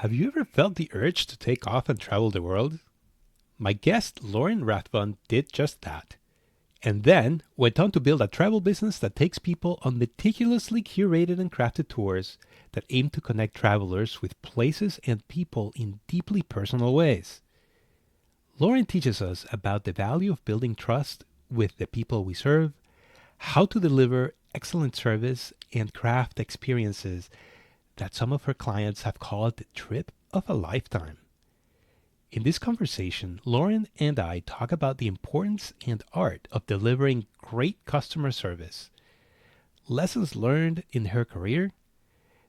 Have you ever felt the urge to take off and travel the world? My guest, Lauren Rathvon, did just that, and then went on to build a travel business that takes people on meticulously curated and crafted tours that aim to connect travelers with places and people in deeply personal ways. Lauren teaches us about the value of building trust with the people we serve, how to deliver excellent service, and craft experiences that some of her clients have called the trip of a lifetime. In this conversation, Lauren and I talk about the importance and art of delivering great customer service, lessons learned in her career,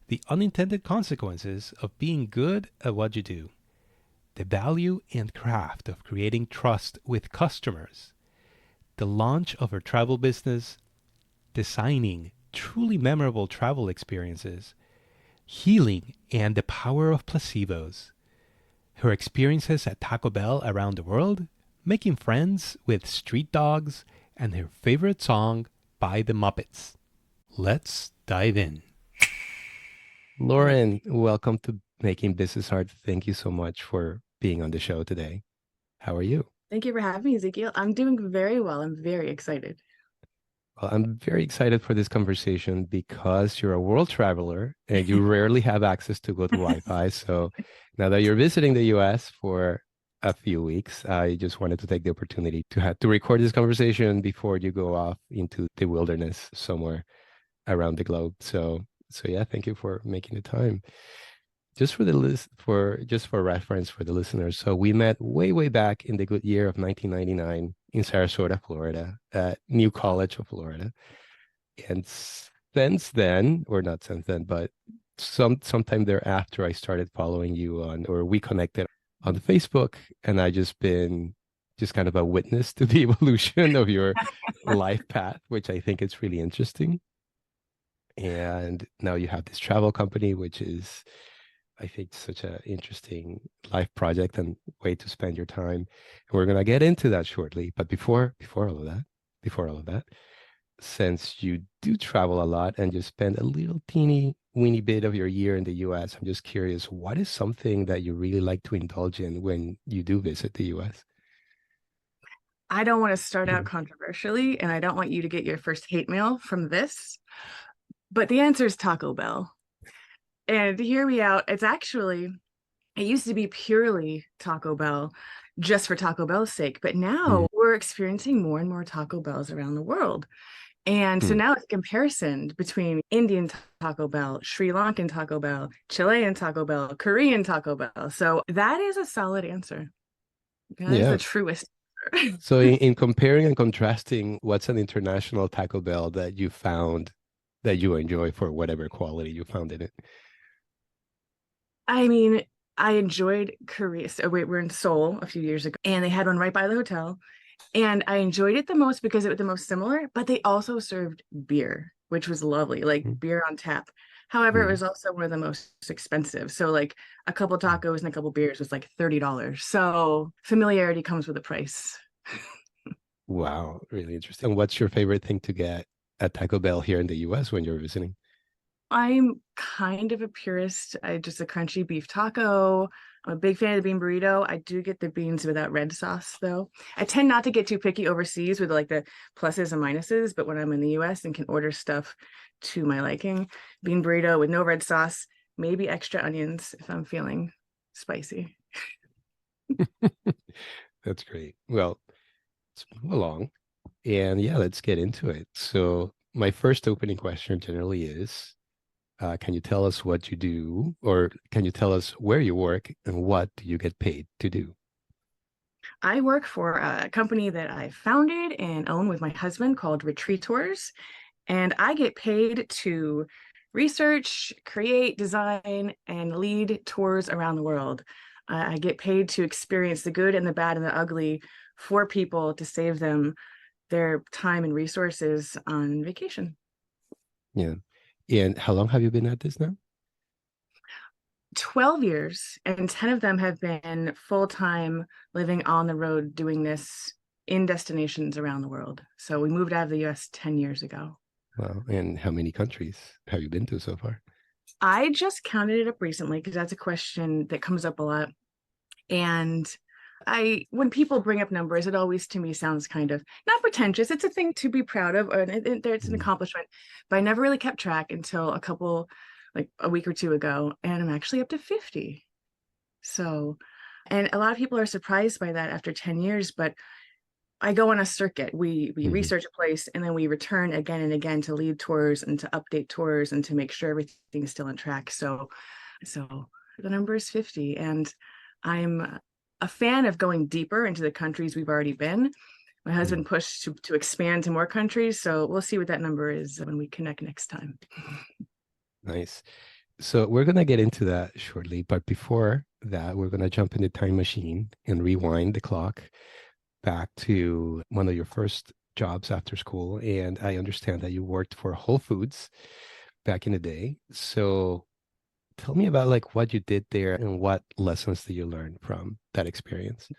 the unintended consequences of being good at what you do, the value and craft of creating trust with customers, the launch of her travel business, designing truly memorable travel experiences, healing and the power of placebos, her experiences at Taco Bell around the world, making friends with street dogs, and her favorite song by the Muppets. Let's dive in. Lauren, welcome to Making Business Hard. Thank you so much for being on the show today. How are you? Thank you for having me, Ezekiel. I'm doing very well. I'm very excited. Well, I'm very excited for this conversation because you're a world traveler and you rarely have access to good Wi-Fi. So now that you're visiting the US for a few weeks, I just wanted to take the opportunity to have to record this conversation before you go off into the wilderness somewhere around the globe. So yeah, thank you for making the time. Just for the list for just for reference for the listeners. So we met way back in the good year of 1999 in Sarasota, Florida, at New College of Florida. And since then, or not since then, but sometime thereafter, I started following you on, or we connected on Facebook, and I just been just kind of a witness to the evolution of your life path, which I think is really interesting. And now you have this travel company, which is, I think, such an interesting life project and way to spend your time. And we're gonna get into that shortly. But before all of that, since you do travel a lot and you spend a little teeny weeny bit of your year in the US, I'm just curious, what is something that you really like to indulge in when you do visit the US? I don't want to start out controversially, and I don't want you to get your first hate mail from this, but the answer is Taco Bell. And hear me out. It used to be purely Taco Bell just for Taco Bell's sake, but Mm, now we're experiencing more and more Taco Bells around the world. And so mm. now it's comparison between Indian Taco Bell, Sri Lankan Taco Bell, Chilean Taco Bell, Korean Taco Bell. So that is a solid answer. That is the Yeah. truest. So in comparing and contrasting, what's an international Taco Bell that you found that you enjoy for whatever quality you found in it? I mean, I enjoyed Korea. So we were in Seoul a few years ago, and they had one right by the hotel. And I enjoyed it the most because it was the most similar, but they also served beer, which was lovely, like Mm, beer on tap. However, it mm, was also one of the most expensive. So like a couple mm. tacos and a couple beers was like $30. So familiarity comes with a price. Wow, really interesting. And what's your favorite thing to get at Taco Bell here in the US when you're visiting? I'm kind of a purist. I just a crunchy beef taco. I'm a big fan of the bean burrito. I do get the beans without red sauce though. I tend not to get too picky overseas with like the pluses and minuses, but when I'm in the US and can order stuff to my liking, bean burrito with no red sauce, maybe extra onions if I'm feeling spicy. That's great. Well, let's move along. And yeah, let's get into it. So, my first opening question generally is can you tell us what you do, or can you tell us where you work and what do you get paid to do? I work for a company that I founded and own with my husband called Retreat Tours. And I get paid to research, create, design, and lead tours around the world. I get paid to experience the good and the bad and the ugly for people to save them their time and resources on vacation. Yeah. And how long have you been at this now? 12 years, and 10 of them have been full time living on the road doing this in destinations around the world. So we moved out of the US 10 years ago. Wow. And how many countries have you been to so far? I just counted it up recently because that's a question that comes up a lot. And when people bring up numbers, it always to me sounds kind of not pretentious. It's a thing to be proud of, and it's an Mm. accomplishment. But I never really kept track until like a week or two ago, and I'm actually up to 50. So, and a lot of people are surprised by that after 10 years, but I go on a circuit. We Mhm. research a place and then we return again and again to lead tours and to update tours and to make sure everything's still on track. So the number is 50, and I'm a fan of going deeper into the countries we've already been. My Mm. husband pushed to expand to more countries, so we'll see what that number is when we connect next time. Nice. So we're gonna get into that shortly, but before that, we're gonna jump in the time machine and rewind the clock back to one of your first jobs after school. And I understand that you worked for Whole Foods back in the day. So tell me about like what you did there and what lessons did you learn from that experience?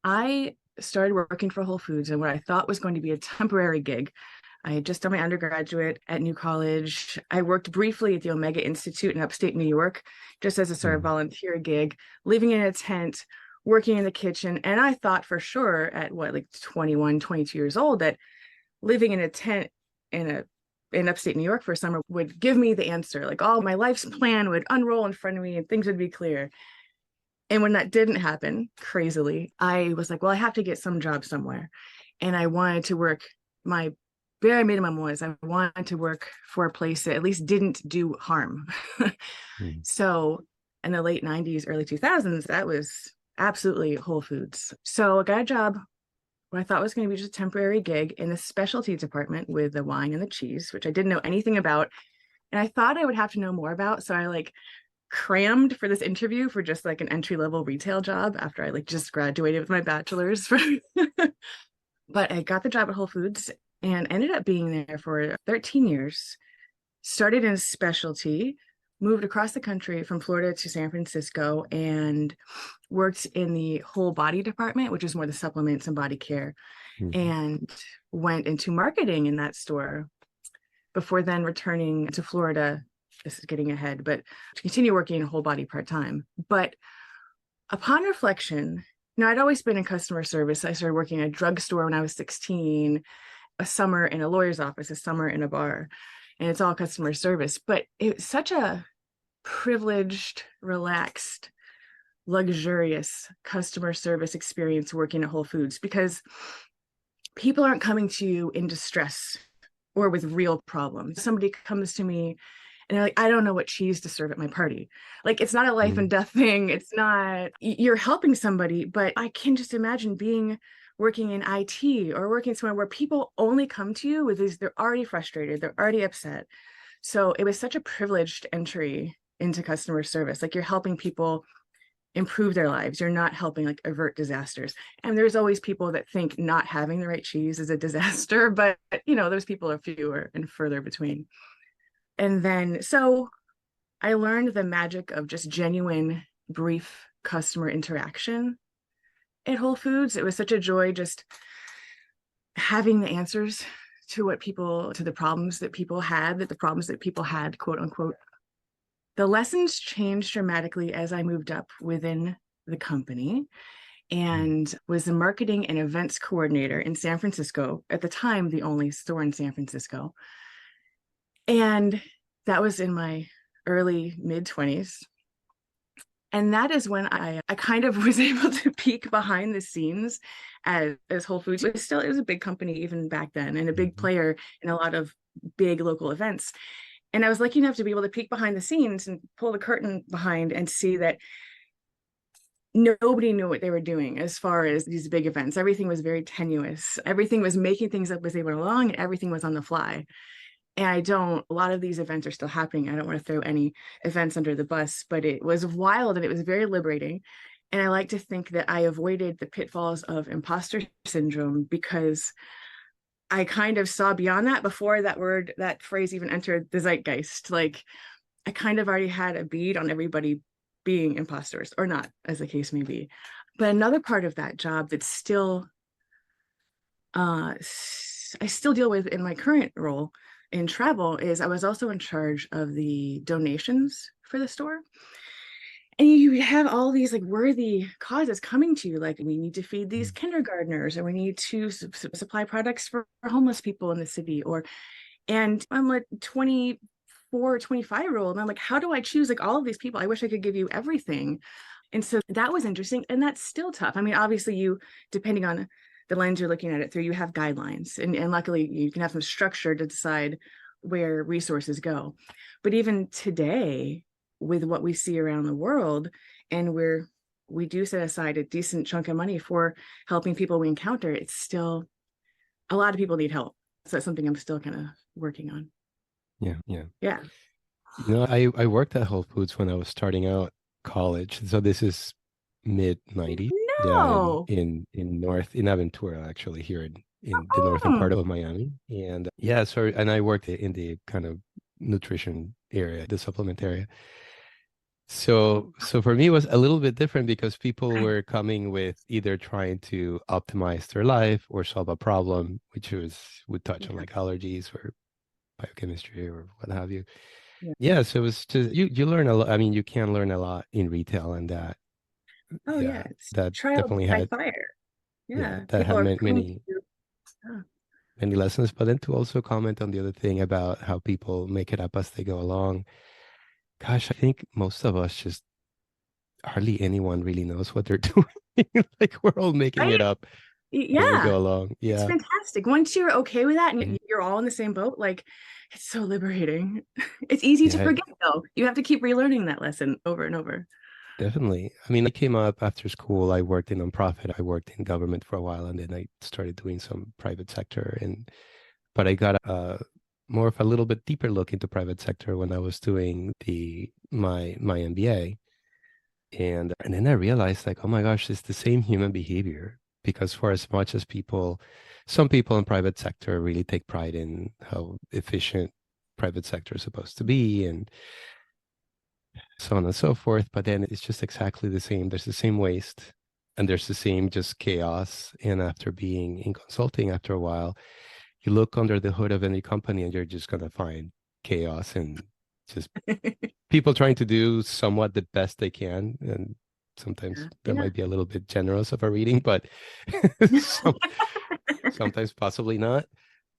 I started working for Whole Foods and what I thought was going to be a temporary gig. I had just done my undergraduate at New College. I worked briefly at the Omega Institute in upstate New York, just as a sort of Mm. volunteer gig, living in a tent, working in the kitchen. And I thought for sure at like 21, 22 years old that living in a tent in in upstate New York for a summer would give me the answer. Like all my life's plan would unroll in front of me and things would be clear. And when that didn't happen, crazily, I was like, well, I have to get some job somewhere. And I wanted to work, my bare minimum was I wanted to work for a place that at least didn't do harm. Mm. So in the late 90s, early 2000s, that was absolutely Whole Foods. So I got a job what I thought was going to be just a temporary gig in the specialty department with the wine and the cheese, which I didn't know anything about. And I thought I would have to know more about. So I like crammed for this interview for just like an entry level retail job after I like just graduated with my bachelor's. But I got the job at Whole Foods and ended up being there for 13 years. Started in specialty, moved across the country from Florida to San Francisco, and worked in the whole body department, which is more the supplements and body care, Mhm. and went into marketing in that store before then returning to Florida. This is getting ahead, but to continue working whole body part time. But upon reflection, I'd always been in customer service. I started working at a drugstore when I was 16, a summer in a lawyer's office, a summer in a bar, and it's all customer service. But it's such a privileged, relaxed, luxurious customer service experience working at Whole Foods because people aren't coming to you in distress or with real problems. Somebody comes to me and they're like, I don't know what cheese to serve at my party. Like, it's not a life and Mm. death thing. It's not, you're helping somebody, but I can just imagine working in IT or working somewhere where people only come to you with these, they're already frustrated, they're already upset. So it was such a privileged entry into customer service. Like, you're helping people improve their lives. You're not helping like avert disasters. And there's always people that think not having the right cheese is a disaster, but those people are fewer and further between. And then so I learned the magic of just genuine, brief customer interaction at Whole Foods. It was such a joy just having the answers to the problems that people had, quote unquote. The lessons changed dramatically as I moved up within the company Mm. and was the marketing and events coordinator in San Francisco, at the time, the only store in San Francisco. And that was in my early mid 20s. And that is when I kind of was able to peek behind the scenes as Whole Foods. It was a big company even back then and a big Mhm. player in a lot of big local events. And I was lucky enough to be able to peek behind the scenes and pull the curtain behind and see that nobody knew what they were doing as far as these big events. Everything was very tenuous. Everything was making things up as they went along, and everything was on the fly. And a lot of these events are still happening. I don't want to throw any events under the bus, but it was wild and it was very liberating. And I like to think that I avoided the pitfalls of imposter syndrome because I kind of saw beyond that before that phrase even entered the zeitgeist. Like, I kind of already had a bead on everybody being imposters or not, as the case may be. But another part of that job that still I still deal with in my current role in travel is I was also in charge of the donations for the store. And you have all these like worthy causes coming to you, like we need to feed these kindergartners, or we need to supply products for homeless people in the city, or and I'm like 24, 25-year-old, and I'm like, how do I choose like all of these people? I wish I could give you everything. And so that was interesting. And that's still tough. I mean, obviously, you, depending on the lens you're looking at it through, you have guidelines. And luckily, you can have some structure to decide where resources go. But even today, with what we see around the world, and we do set aside a decent chunk of money for helping people we encounter, it's still a lot of people need help. So that's something I'm still kind of working on. Yeah, yeah. Yeah. I worked at Whole Foods when I was starting out college. So this is mid 90s. Yeah, No. in Aventura, actually, here in the northern Oh. part of Miami. And yeah, so and I worked in the kind of nutrition area, the supplement area. So for me, it was a little bit different because people were coming with either trying to optimize their life or solve a problem, which would touch on Yeah. like allergies or biochemistry or what have you. Yeah. Yeah, so it was just you learn a lot. I mean, you can learn a lot in retail, and that Oh yeah, yeah, it's that trial definitely by had fire. yeah, Yeah, that people had are many coming to you. many lessons. But then to also comment on the other thing about how people make it up as they go along. Gosh, I think most of us just hardly anyone really knows what they're doing. Like we're all making it Right? up as we Yeah, go along. it's Yeah. fantastic. Once you're okay with that and Mhm. you're all in the same boat, like it's so liberating. It's easy to Yeah, forget though. You have to keep relearning that lesson over and over. definitely. I mean, I came up after school. I worked in nonprofit. I worked in government for a while, and then I started doing some private sector. And but I got more of a little bit deeper look into private sector when I was doing the my MBA. And then I realized like, oh my gosh, it's the same human behavior. Because for as much as some people in private sector really take pride in how efficient private sector is supposed to be and so on and so forth, but then it's just exactly the same. There's the same waste and there's the same just chaos. And after being in consulting after a while, you look under the hood of any company and you're just gonna find chaos and just people trying to do somewhat the best they can. And sometimes that Yeah. might be a little bit generous of a reading, but some, sometimes possibly not.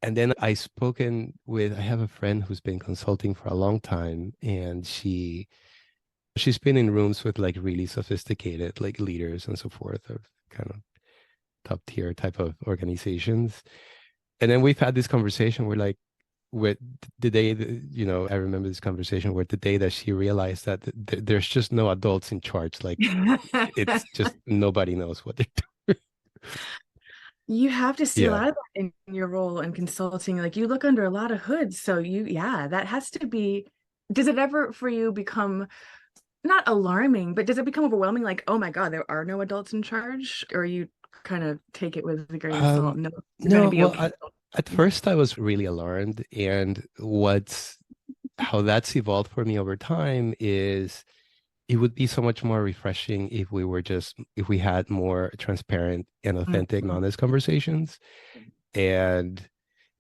And then I have a friend who's been consulting for a long time, and she's been in rooms with like really sophisticated like leaders and so forth of kind of top tier type of organizations. And then we've had this conversation where like with the day I remember this conversation where the day that she realized that there's just no adults in charge, like it's just nobody knows what they're doing. You have to see a Yeah. lot of that in your role in consulting. Like you look under a lot of hoods. So yeah, that has to be, does it ever for you become not alarming, but does it become overwhelming? Like, oh my God, there are no adults in charge? Or you kind of take it with a grain of salt? um No, you're going to no, be well, okay. at first I was really alarmed, and what's how that's evolved for me over time is it would be so much more refreshing if we had more transparent and authentic and Mhm. honest conversations. And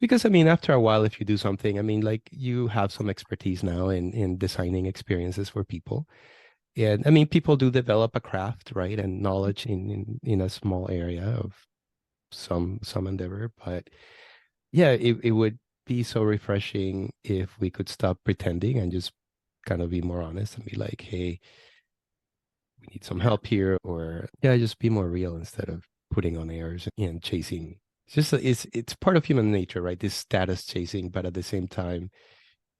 because I mean, after a while, if you do something, I mean, like you have some expertise now in designing experiences for people. And I mean, people do develop a craft, right? And knowledge in a small area of some endeavor. But yeah, it would be so refreshing if we could stop pretending and just kind of be more honest and be like, hey, we need some Yeah. help here, or yeah, just be more real instead of putting on airs and chasing. It's just it's part of human nature, right? This status chasing, but at the same time,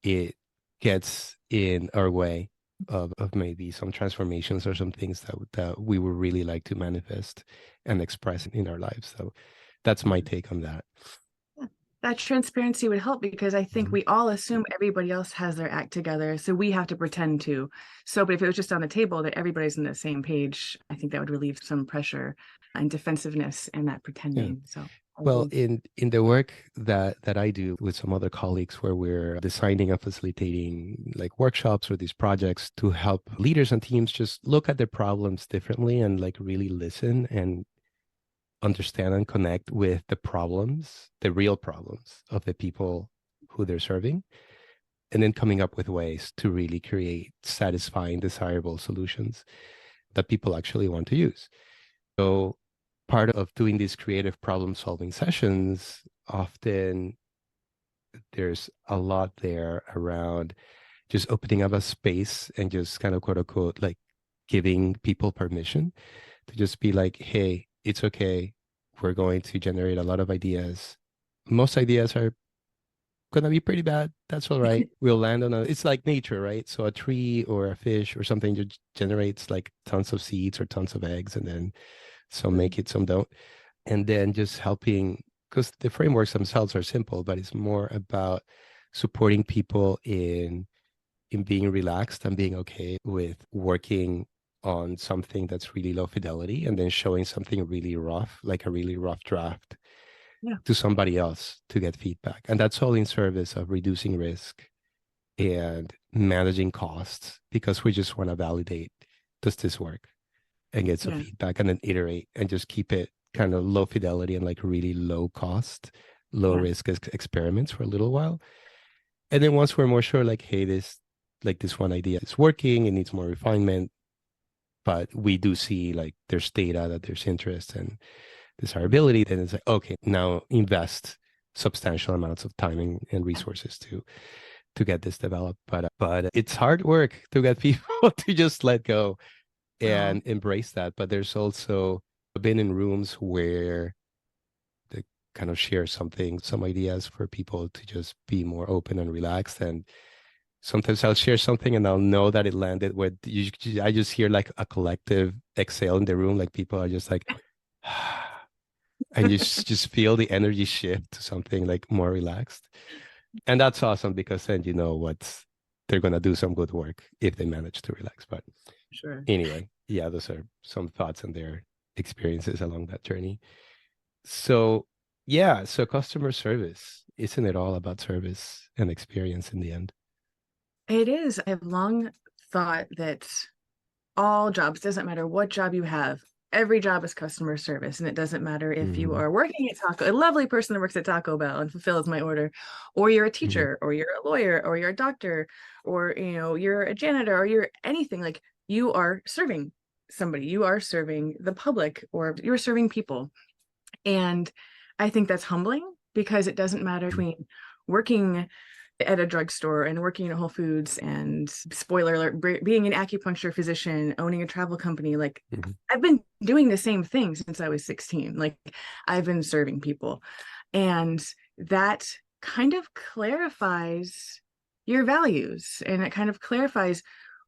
it gets in our way of maybe some transformations or some things that we would really like to manifest and express in our lives. So that's my take on that. Yeah. That transparency would help because I think Mhm. we all assume everybody else has their act together. So we have to pretend to. So, but if it was just on the table that everybody's on the same page, I think that would relieve some pressure and defensiveness and that Yeah. pretending. So I Well, agree. in the work that I do with some other colleagues where we're designing and facilitating like workshops or these projects to help leaders and teams just look at their problems differently and like really listen and understand and connect with the problems, the real problems of the people who they're serving, and then coming up with ways to really create satisfying, desirable solutions that people actually want to use. So part of doing these creative problem solving sessions, often there's a lot there around just opening up a space and just kind of quote unquote like giving people permission to just be like, hey, it's okay. We're going to generate a lot of ideas. Most ideas are gonna be pretty bad. That's all right. We'll land on it's like nature, right? So a tree or a fish or something just generates like tons of seeds or tons of eggs, and then some make it, some don't. And then just helping, because the frameworks themselves are simple, but it's more about supporting people in being relaxed and being okay with working on something that's really low fidelity and then showing something really rough, like a really rough draft, to somebody else to get feedback. And that's all in service of reducing risk and managing costs, because we just want to validate, does this work, and get some feedback, and then iterate and just keep it kind of low fidelity and like really low cost, low risk experiments for a little while. And then once we're more sure, like, hey, this one idea is working, it needs more refinement, but we do see like there's data that there's interest and desirability, then it's like, okay, now invest substantial amounts of time and resources to get this developed. But it's hard work to get people to just let go and embrace that. But there's also been in rooms where they kind of share something, some ideas for people to just be more open and relaxed. And sometimes I'll share something and I'll know that it landed where I just hear like a collective exhale in the room, like people are just like, and you just feel the energy shift to something like more relaxed. And that's awesome, because then you know what, they're going to do some good work if they manage to relax. But anyway, yeah, those are some thoughts and their experiences along that journey. So yeah, so customer service, isn't it all about service and experience in the end? It is. I've long thought that all jobs, doesn't matter what job you have, every job is customer service. And it doesn't matter if you are working at a lovely person that works at Taco Bell and fulfills my order, or you're a teacher, or you're a lawyer, or you're a doctor, or you're a janitor, or you're anything. Like, you are serving somebody, you are serving the public, or you're serving people. And I think that's humbling, because it doesn't matter between working at a drugstore and working at Whole Foods and, spoiler alert, being an acupuncture physician, owning a travel company. Like, I've been doing the same thing since I was 16. Like, I've been serving people. And that kind of clarifies your values, and it kind of clarifies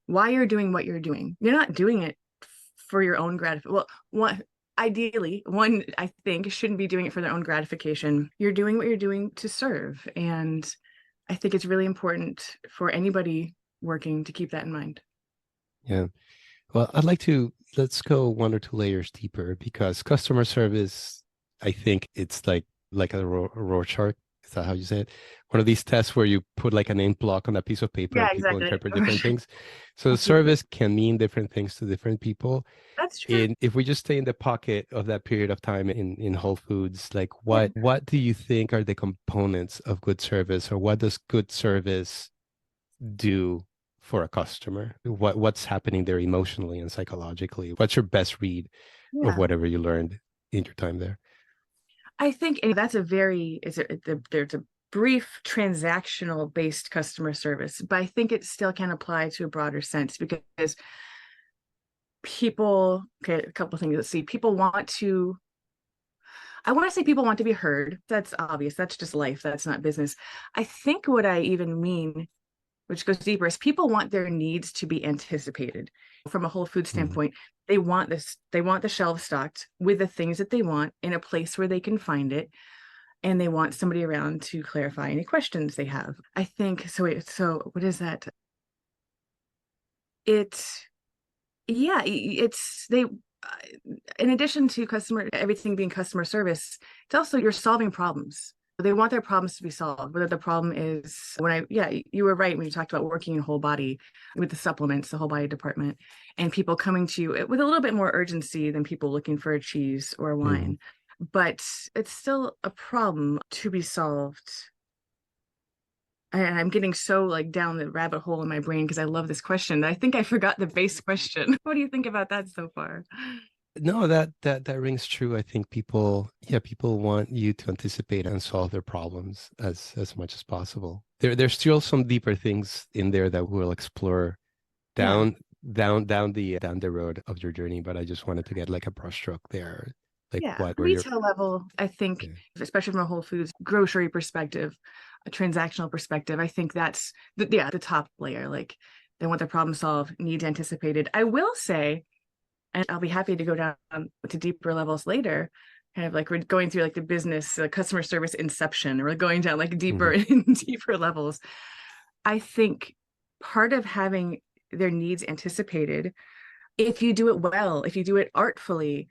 why you're doing what you're doing. You're not doing it for your own gratification. Well, ideally, one, I think, shouldn't be doing it for their own gratification. You're doing what you're doing to serve. And I think it's really important for anybody working to keep that in mind. Yeah. Well, let's go one or two layers deeper, because customer service, I think it's like a Rorschach. Is that how you say it? One of these tests where you put like an ink block on a piece of paper and people interpret different things. So service can mean different things to different people. That's true. If we just stay in the pocket of that period of time in Whole Foods, like what do you think are the components of good service, or what does good service do for a customer? What's happening there emotionally and psychologically? What's your best read of whatever you learned in your time there? I think that's there's a brief transactional based customer service, but I think it still can apply to a broader sense, because people, a couple of things. Let's see. I want to say people want to be heard. That's obvious. That's just life. That's not business. I think what I even mean, which goes deeper, is people want their needs to be anticipated. From a Whole Food standpoint, they want the shelves stocked with the things that they want in a place where they can find it. And they want somebody around to clarify any questions they have. I think so. What is that? In addition to everything being customer service, it's also, you're solving problems. They want their problems to be solved. Whether the problem is, you were right when you talked about working in whole body with the supplements, the whole body department, and people coming to you with a little bit more urgency than people looking for a cheese or a wine. But it's still a problem to be solved I'm getting so like down the rabbit hole in my brain because I love this question. I think I forgot the base question. What do you think about that so far? No, that rings true. I think people want you to anticipate and solve their problems as much as possible. There's still some deeper things in there that we'll explore Yeah. down the road of your journey, but I just wanted to get like a brushstroke there. Like Yeah. what were your Retail level, I think, yeah. especially from a Whole Foods grocery perspective, a transactional perspective, I think that's the top layer. Like they want their problem solved, needs anticipated. I will say, and I'll be happy to go down to deeper levels later, kind of like we're going through like the business customer service inception, or going down like deeper in deeper levels. I think part of having their needs anticipated, if you do it well, if you do it artfully,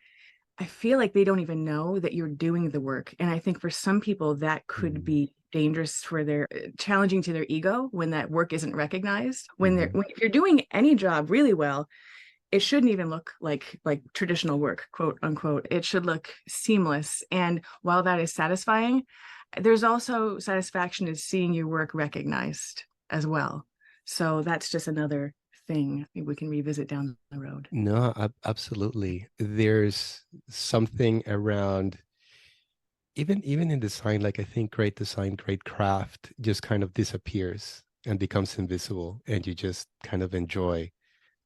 I feel like they don't even know that you're doing the work. And I think for some people that could be dangerous for their challenging to their ego when that work isn't recognized. If you're doing any job really well, it shouldn't even look like traditional work, quote unquote. It should look seamless. And while that is satisfying, there's also satisfaction in seeing your work recognized as well. So that's just another thing we can revisit down the road. No, absolutely. There's something around even in design, like I think great design, great craft just kind of disappears and becomes invisible, and you just kind of enjoy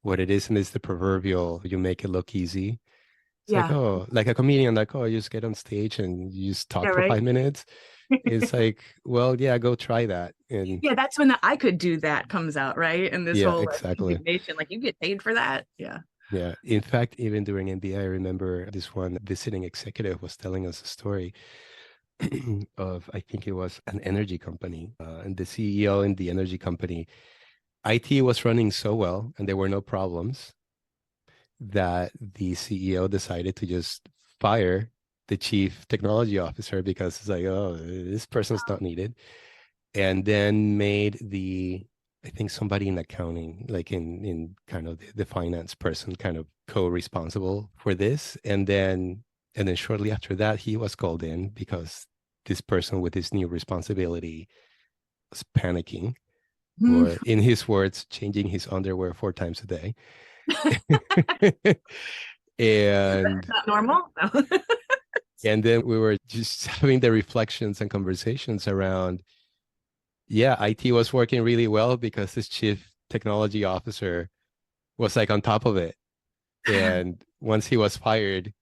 what it is. And it's the proverbial, you make it look easy. It's like, Yeah. oh, like a comedian, like, oh, you just get on stage and you just Yeah, talk for right. 5 minutes. It's like, well, yeah, go try that. And Yeah, that's when the I could do that comes out, right? And this yeah, whole like, exactly. indignation, like you get paid for that. Yeah. Yeah. In fact, even during MBA, I remember this one visiting executive was telling us a story of, I think it was an energy company, and the CEO in the energy company, IT was running so well and there were no problems that the CEO decided to just fire the chief technology officer because it's like, oh, this person's not needed. And then made I think somebody in accounting, like in kind of the finance person, kind of co-responsible for this. And then shortly after that, he was called in because this person with this new responsibility was panicking, or in his words, changing his underwear 4 times a day. And Not normal. No. and then we were just having the reflections and conversations around, yeah, IT was working really well because this chief technology officer was like on top of it. And once he was fired,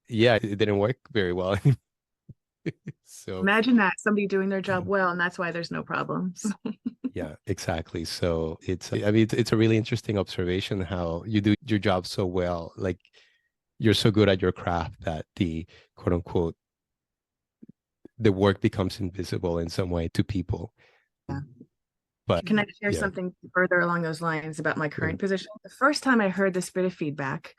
yeah, it didn't work very well. So Imagine that somebody doing their job well, and that's why there's no problems. yeah, exactly. So I mean, it's a really interesting observation how you do your job so well. Like you're so good at your craft that the quote unquote, the work becomes invisible in some way to people. Yeah. But Can I share yeah. something further along those lines about my Sure. current position? The first time I heard this bit of feedback,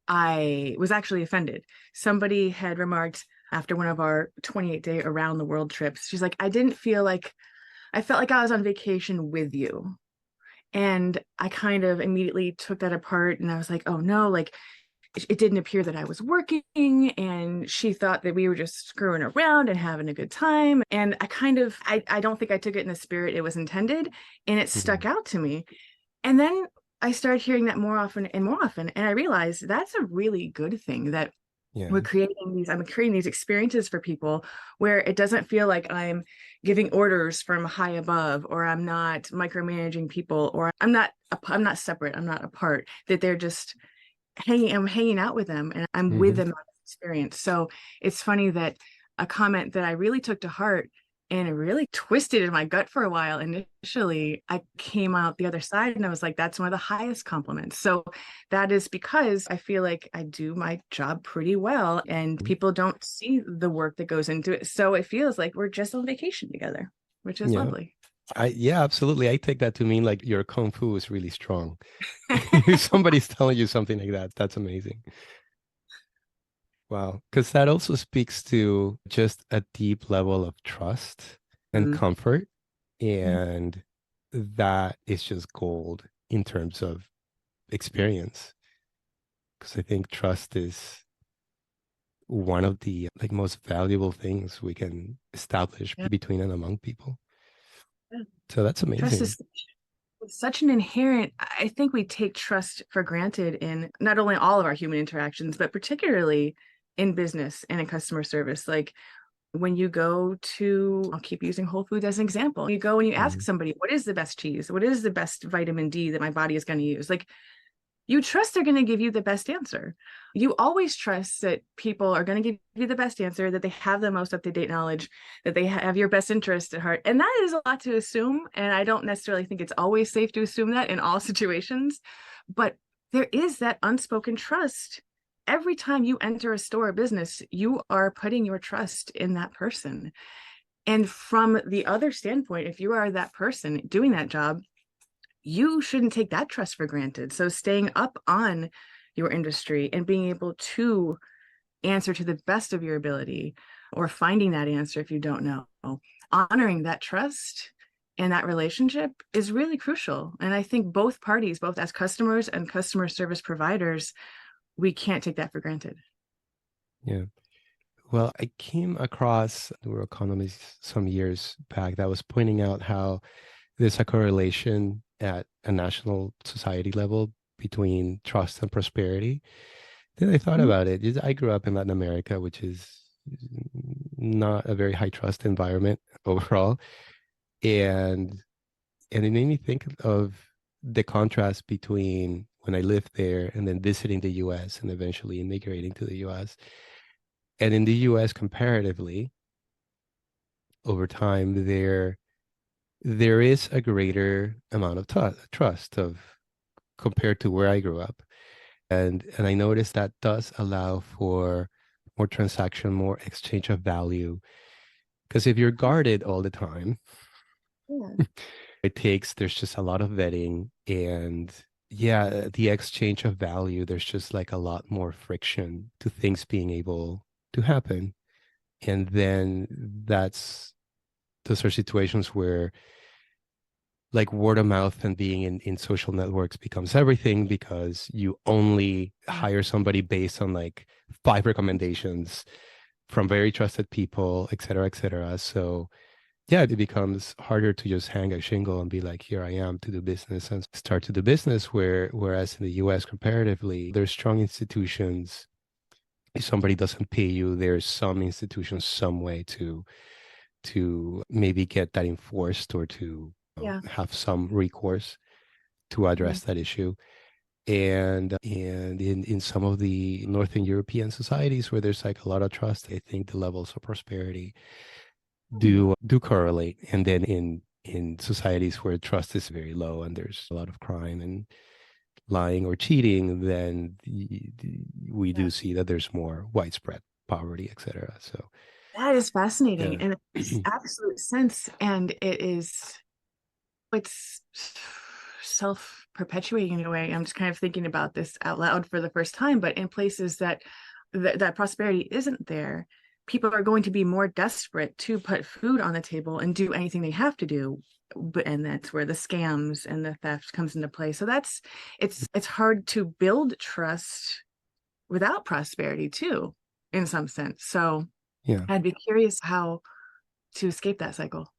I was actually offended. Somebody had remarked after one of our 28-day around the world trips, she's like, I felt like I was on vacation with you. And I kind of immediately took that apart and I was like, oh no, like it didn't appear that I was working. And she thought that we were just screwing around and having a good time. And I don't think I took it in the spirit it was intended. And it stuck out to me. And then I started hearing that more often and more often. And I realized that's a really good thing that Yeah. I'm creating these experiences for people where it doesn't feel like I'm giving orders from high above, or I'm not micromanaging people, or I'm not separate, I'm not apart, that they're just I'm hanging out with them and I'm with them on this experience. So it's funny that a comment that I really took to heart and it really twisted in my gut for a while. Initially, I came out the other side and I was like, that's one of the highest compliments. So that is because I feel like I do my job pretty well and people don't see the work that goes into it. So it feels like we're just on vacation together, which is Yeah. lovely. Yeah, absolutely. I take that to mean like your kung fu is really strong. If somebody's telling you something like that, that's amazing. Wow. Because that also speaks to just a deep level of trust and comfort. And that is just gold in terms of experience. Because I think trust is one of the like most valuable things we can establish between and among people. Yeah. So that's Trust amazing. is such an inherent, I think we take trust for granted in not only all of our human interactions, but particularly in business and in customer service. Like when you go to, I'll keep using Whole Foods as an example. You go and you ask Mhm. somebody, what is the best cheese? What is the best vitamin D that my body is going to use? Like you trust they're going to give you the best answer. You always trust that people are going to give you the best answer, that they have the most up-to-date knowledge, that they have your best interest at heart. And that is a lot to assume. And I don't necessarily think it's always safe to assume that in all situations. But there is that unspoken trust. Every time you enter a store or business, you are putting your trust in that person. And from the other standpoint, if you are that person doing that job, you shouldn't take that trust for granted. So staying up on your industry and being able to answer to the best of your ability, or finding that answer if you don't know, honoring that trust and that relationship is really crucial. And I think both parties, both as customers and customer service providers, we can't take that for granted. Yeah. Well, I came across a neuroeconomist some years back that was pointing out how there's a correlation at a national society level between trust and prosperity. Then I thought Mhm. about it. I grew up in Latin America, which is not a very high trust environment overall. And it made me think of the contrast between when I lived there and then visiting the US and eventually immigrating to the US. And in the US comparatively, over time, there is a greater amount of trust of compared to where I grew up. And I noticed that does allow for more transaction, more exchange of value. Because if you're guarded all the time, Yeah. there's just a lot of vetting and yeah, the exchange of value, there's just like a lot more friction to things being able to happen. And then those are situations where like word of mouth and being in social networks becomes everything because you only Yeah. hire somebody based on like 5 recommendations from very trusted people, et cetera, et cetera. So yeah, it becomes harder to just hang a shingle and be like, here I am to do business and start to do business. Whereas in the US comparatively, there's strong institutions. If somebody doesn't pay you, there's some institutions, some way to maybe get that enforced or to Yeah. have some recourse to Mhm. address that issue. And in some of the Northern European societies where there's like a lot of trust, I think the levels of prosperity do correlate. And then in societies where trust is very low and there's a lot of crime and lying or cheating, then we Yeah. do see that there's more widespread poverty, etc. So That is fascinating yeah. and it makes absolute sense. And it's self-perpetuating in a way. I'm just kind of thinking about this out loud for the first time, but in places that prosperity isn't there, people are going to be more desperate to put food on the table and do anything they have to do. And that's where the scams and the theft comes into play. So it's hard to build trust without prosperity too, in some sense. So Yeah. I'd be curious how to escape that cycle.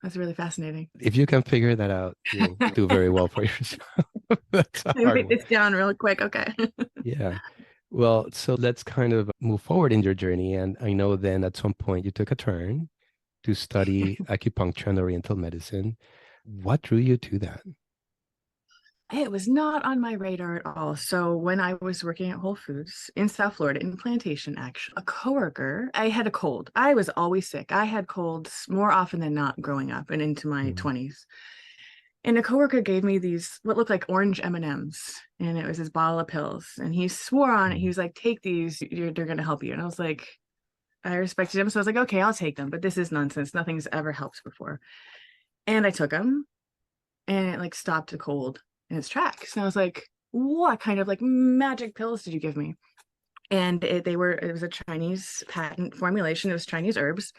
That's really fascinating. If you can figure that out, you'll do very well for yourself. That's a Let me hard write one. this down real quick. Okay. Yeah. Well, so let's kind of move forward in your journey. And I know then at some point you took a turn to study acupuncture and Oriental medicine. What drew you to that? It was not on my radar at all. So when I was working at Whole Foods in South Florida, in Plantation, actually, a coworker, I had a cold. I was always sick. I had colds more often than not growing up and into my Mm, 20s. And a coworker gave me these what looked like orange M&Ms, and it was his bottle of pills. And he swore on it. He mm, was like, "Take these. They're going to help you." And I was like, I respected him, so I was like, "Okay, I'll take them." But this is nonsense. Nothing's ever helped before. And I took them, and it like stopped the cold in its tracks. And I was like, what kind of like magic pills did you give me? And it was a Chinese patent formulation. It was Chinese herbs.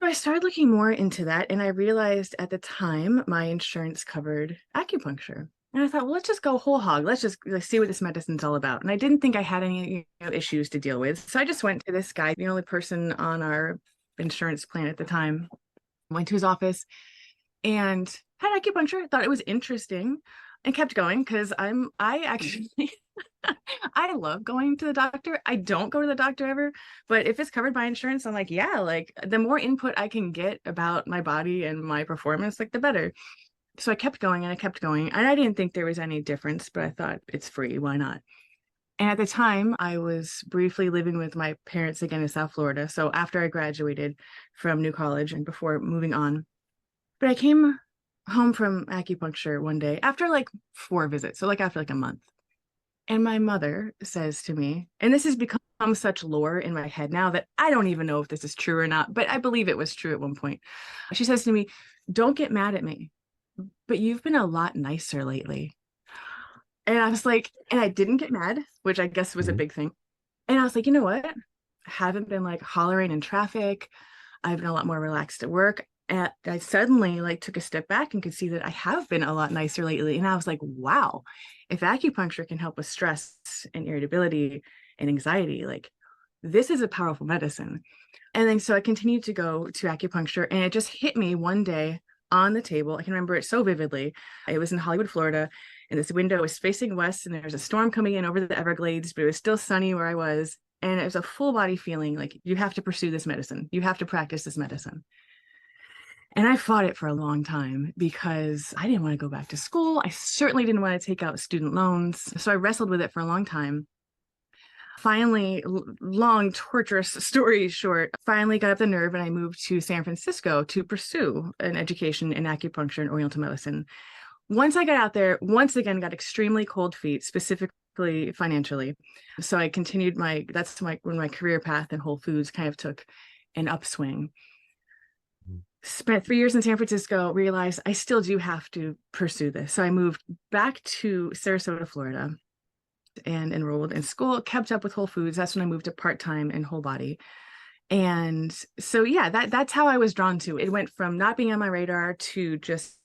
So I started looking more into that. And I realized at the time my insurance covered acupuncture. And I thought, well, let's just go whole hog. Let's just see what this medicine's all about. And I didn't think I had any issues to deal with. So I just went to this guy, the only person on our insurance plan at the time, went to his office and had acupuncture, thought it was interesting, and kept going because I actually I love going to the doctor. I don't go to the doctor ever, but if it's covered by insurance, I'm like, yeah, like the more input I can get about my body and my performance, like the better. So I kept going and I kept going. And I didn't think there was any difference, but I thought it's free. Why not? And at the time, I was briefly living with my parents again in South Florida. So after I graduated from New College and before moving on, but I came home from acupuncture one day after like 4 visits. So like after like a month. And my mother says to me, and this has become such lore in my head now that I don't even know if this is true or not, but I believe it was true at one point. She says to me, don't get mad at me, but you've been a lot nicer lately. And I was like, and I didn't get mad, which I guess was a big thing. And I was like, you know what? I haven't been like hollering in traffic. I've been a lot more relaxed at work. And I suddenly like took a step back and could see that I have been a lot nicer lately. And I was like, wow, if acupuncture can help with stress and irritability and anxiety, like this is a powerful medicine. And then so I continued to go to acupuncture, and it just hit me one day on the table. I can remember it so vividly. It was in Hollywood, Florida, and this window was facing west, and there was a storm coming in over the Everglades, but it was still sunny where I was. And it was a full body feeling like you have to pursue this medicine. You have to practice this medicine. And I fought it for a long time because I didn't want to go back to school. I certainly didn't want to take out student loans. So I wrestled with it for a long time. Finally, long, torturous story short, finally got up the nerve and I moved to San Francisco to pursue an education in acupuncture and Oriental medicine. Once I got out there, once again, got extremely cold feet, specifically financially. So I continued when my career path in Whole Foods kind of took an upswing. Spent 3 years in San Francisco, realized I still do have to pursue this. So I moved back to Sarasota, Florida, and enrolled in school, kept up with Whole Foods. That's when I moved to part-time and whole body. And so, yeah, that's how I was drawn to it. It went from not being on my radar to just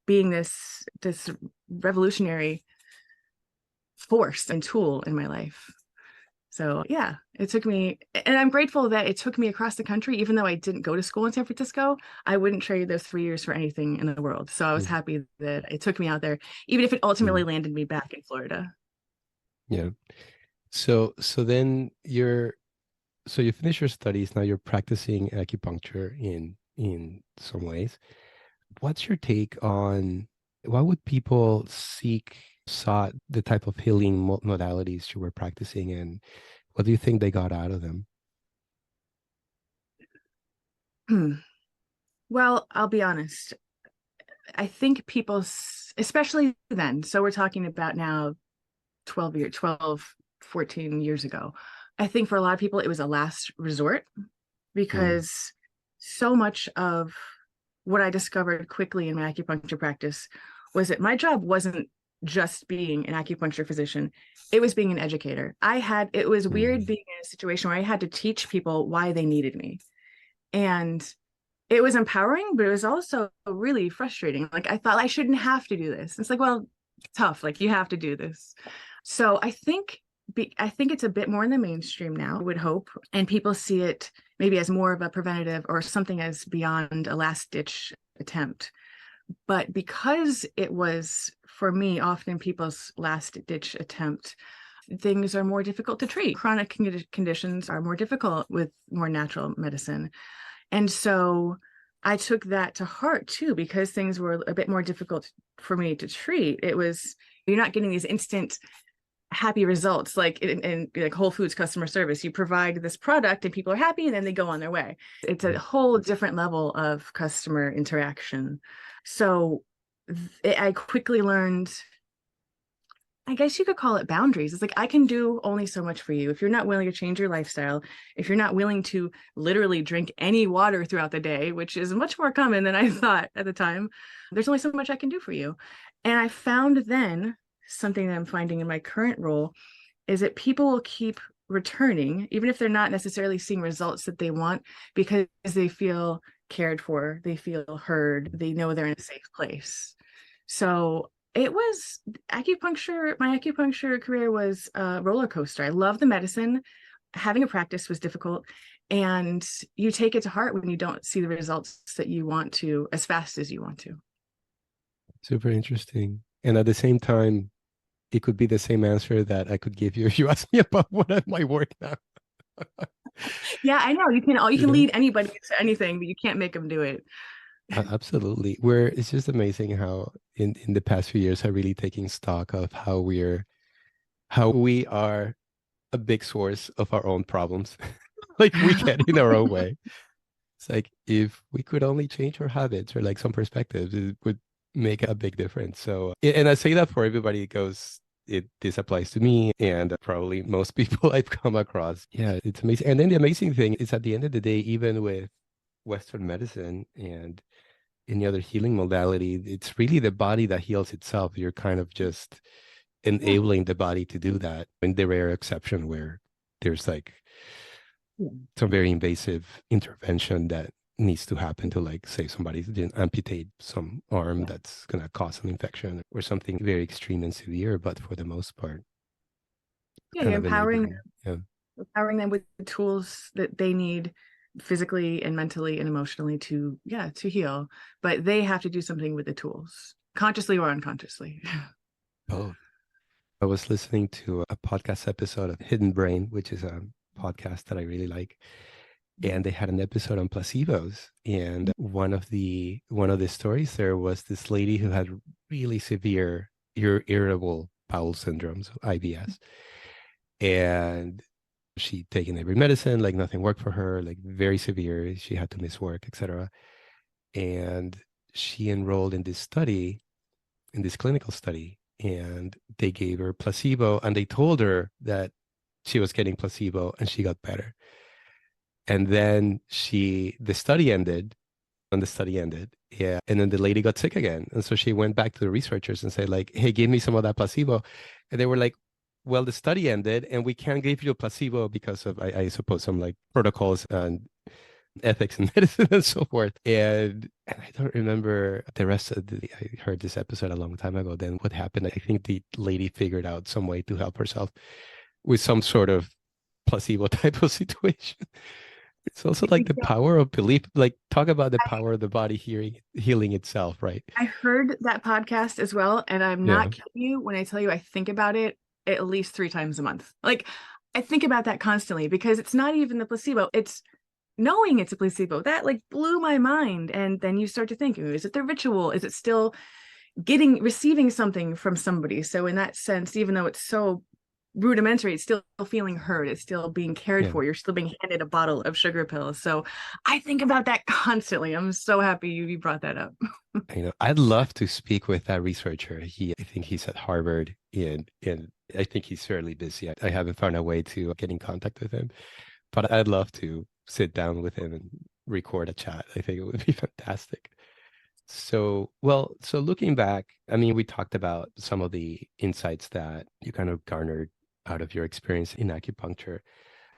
being this revolutionary force and tool in my life. So yeah, it took me, and I'm grateful that it took me across the country. Even though I didn't go to school in San Francisco, I wouldn't trade those 3 years for anything in the world. So I was happy that it took me out there, even if it ultimately landed me back in Florida. Yeah. So then you finish your studies, now you're practicing acupuncture in some ways. What's your take on why would people sought the type of healing modalities you were practicing, and what do you think they got out of them? Well, I'll be honest. I think people, especially then, so we're talking about now 14 years ago. I think for a lot of people, it was a last resort because so much of what I discovered quickly in my acupuncture practice was that my job wasn't just being an acupuncture physician. It was being an educator. It was weird being in a situation where I had to teach people why they needed me. And it was empowering, but it was also really frustrating. Like I thought I shouldn't have to do this. It's like, well, tough. Like you have to do this. So I think it's a bit more in the mainstream now, I would hope. And people see it maybe as more of a preventative or something as beyond a last ditch attempt. But because it was, for me, often people's last ditch attempt, things are more difficult to treat. Chronic conditions are more difficult with more natural medicine. And so I took that to heart too, because things were a bit more difficult for me to treat. You're not getting these instant happy results like in like Whole Foods customer service. You provide this product and people are happy and then they go on their way. It's a whole different level of customer interaction. So I quickly learned, I guess you could call it boundaries. It's like, I can do only so much for you. If you're not willing to change your lifestyle, if you're not willing to literally drink any water throughout the day, which is much more common than I thought at the time, there's only so much I can do for you. And I found then something that I'm finding in my current role is that people will keep returning, even if they're not necessarily seeing results that they want, because they feel cared for, they feel heard, they know they're in a safe place. So it was acupuncture. My acupuncture career was a roller coaster. I love the medicine. Having a practice was difficult. And you take it to heart when you don't see the results that you want to as fast as you want to. Super interesting. And at the same time, it could be the same answer that I could give you if you ask me about what I might work now. Yeah, I know. You You can know? lead anybody to anything, but you can't make them do it. Absolutely. Where it's just amazing how in the past few years, I'm really taking stock of how we are a big source of our own problems. Like we get in our own way. It's like if we could only change our habits or like some perspectives, it would make a big difference. So, and I say that for everybody because this applies to me and probably most people I've come across. Yeah, it's amazing. And then the amazing thing is at the end of the day, even with Western medicine and any other healing modality, it's really the body that heals itself. You're kind of just Yeah. enabling the body to do that. In the rare exception where there's like some very invasive intervention that needs to happen to, like, say somebody didn't amputate some arm that's going to cause an infection or something very extreme and severe, but for the most part, Yeah, kind you're of enabling. Yeah. empowering them with the tools that they need physically and mentally and emotionally to heal. But they have to do something with the tools, consciously or unconsciously. Oh, I was listening to a podcast episode of Hidden Brain, which is a podcast that I really like. And they had an episode on placebos. And one of the stories there was this lady who had really severe irritable bowel syndrome, so IBS. And she'd taken every medicine, like nothing worked for her, like very severe. She had to miss work, etc. And she enrolled in this study, in this clinical study, and they gave her placebo and they told her that she was getting placebo and she got better. And then the study ended, and the study ended. Yeah. And then the lady got sick again. And so she went back to the researchers and said, like, hey, give me some of that placebo. And they were like, well, the study ended and we can't give you a placebo because of, I suppose, some like protocols and ethics in medicine and so forth. And I don't remember the rest of I heard this episode a long time ago. Then what happened? I think the lady figured out some way to help herself with some sort of placebo type of situation. It's also like the power of belief. Like, talk about the power of the body healing itself, right? I heard that podcast as well, and I'm Yeah. not kidding you when I tell you I think about it at least 3 times a month. Like, I think about that constantly because it's not even the placebo, it's knowing it's a placebo. That like blew my mind. And then you start to think, is it the ritual? Is it still receiving something from somebody? So in that sense, even though it's so rudimentary, it's still feeling heard, it's still being cared for, you're still being handed a bottle of sugar pills. So I think about that constantly. I'm so happy you brought that up. I'd love to speak with that researcher. I think he's at Harvard, and I think he's fairly busy. I haven't found a way to get in contact with him, but I'd love to sit down with him and record a chat. I think it would be fantastic. So, well, so looking back, I mean, we talked about some of the insights that you kind of garnered out of your experience in acupuncture.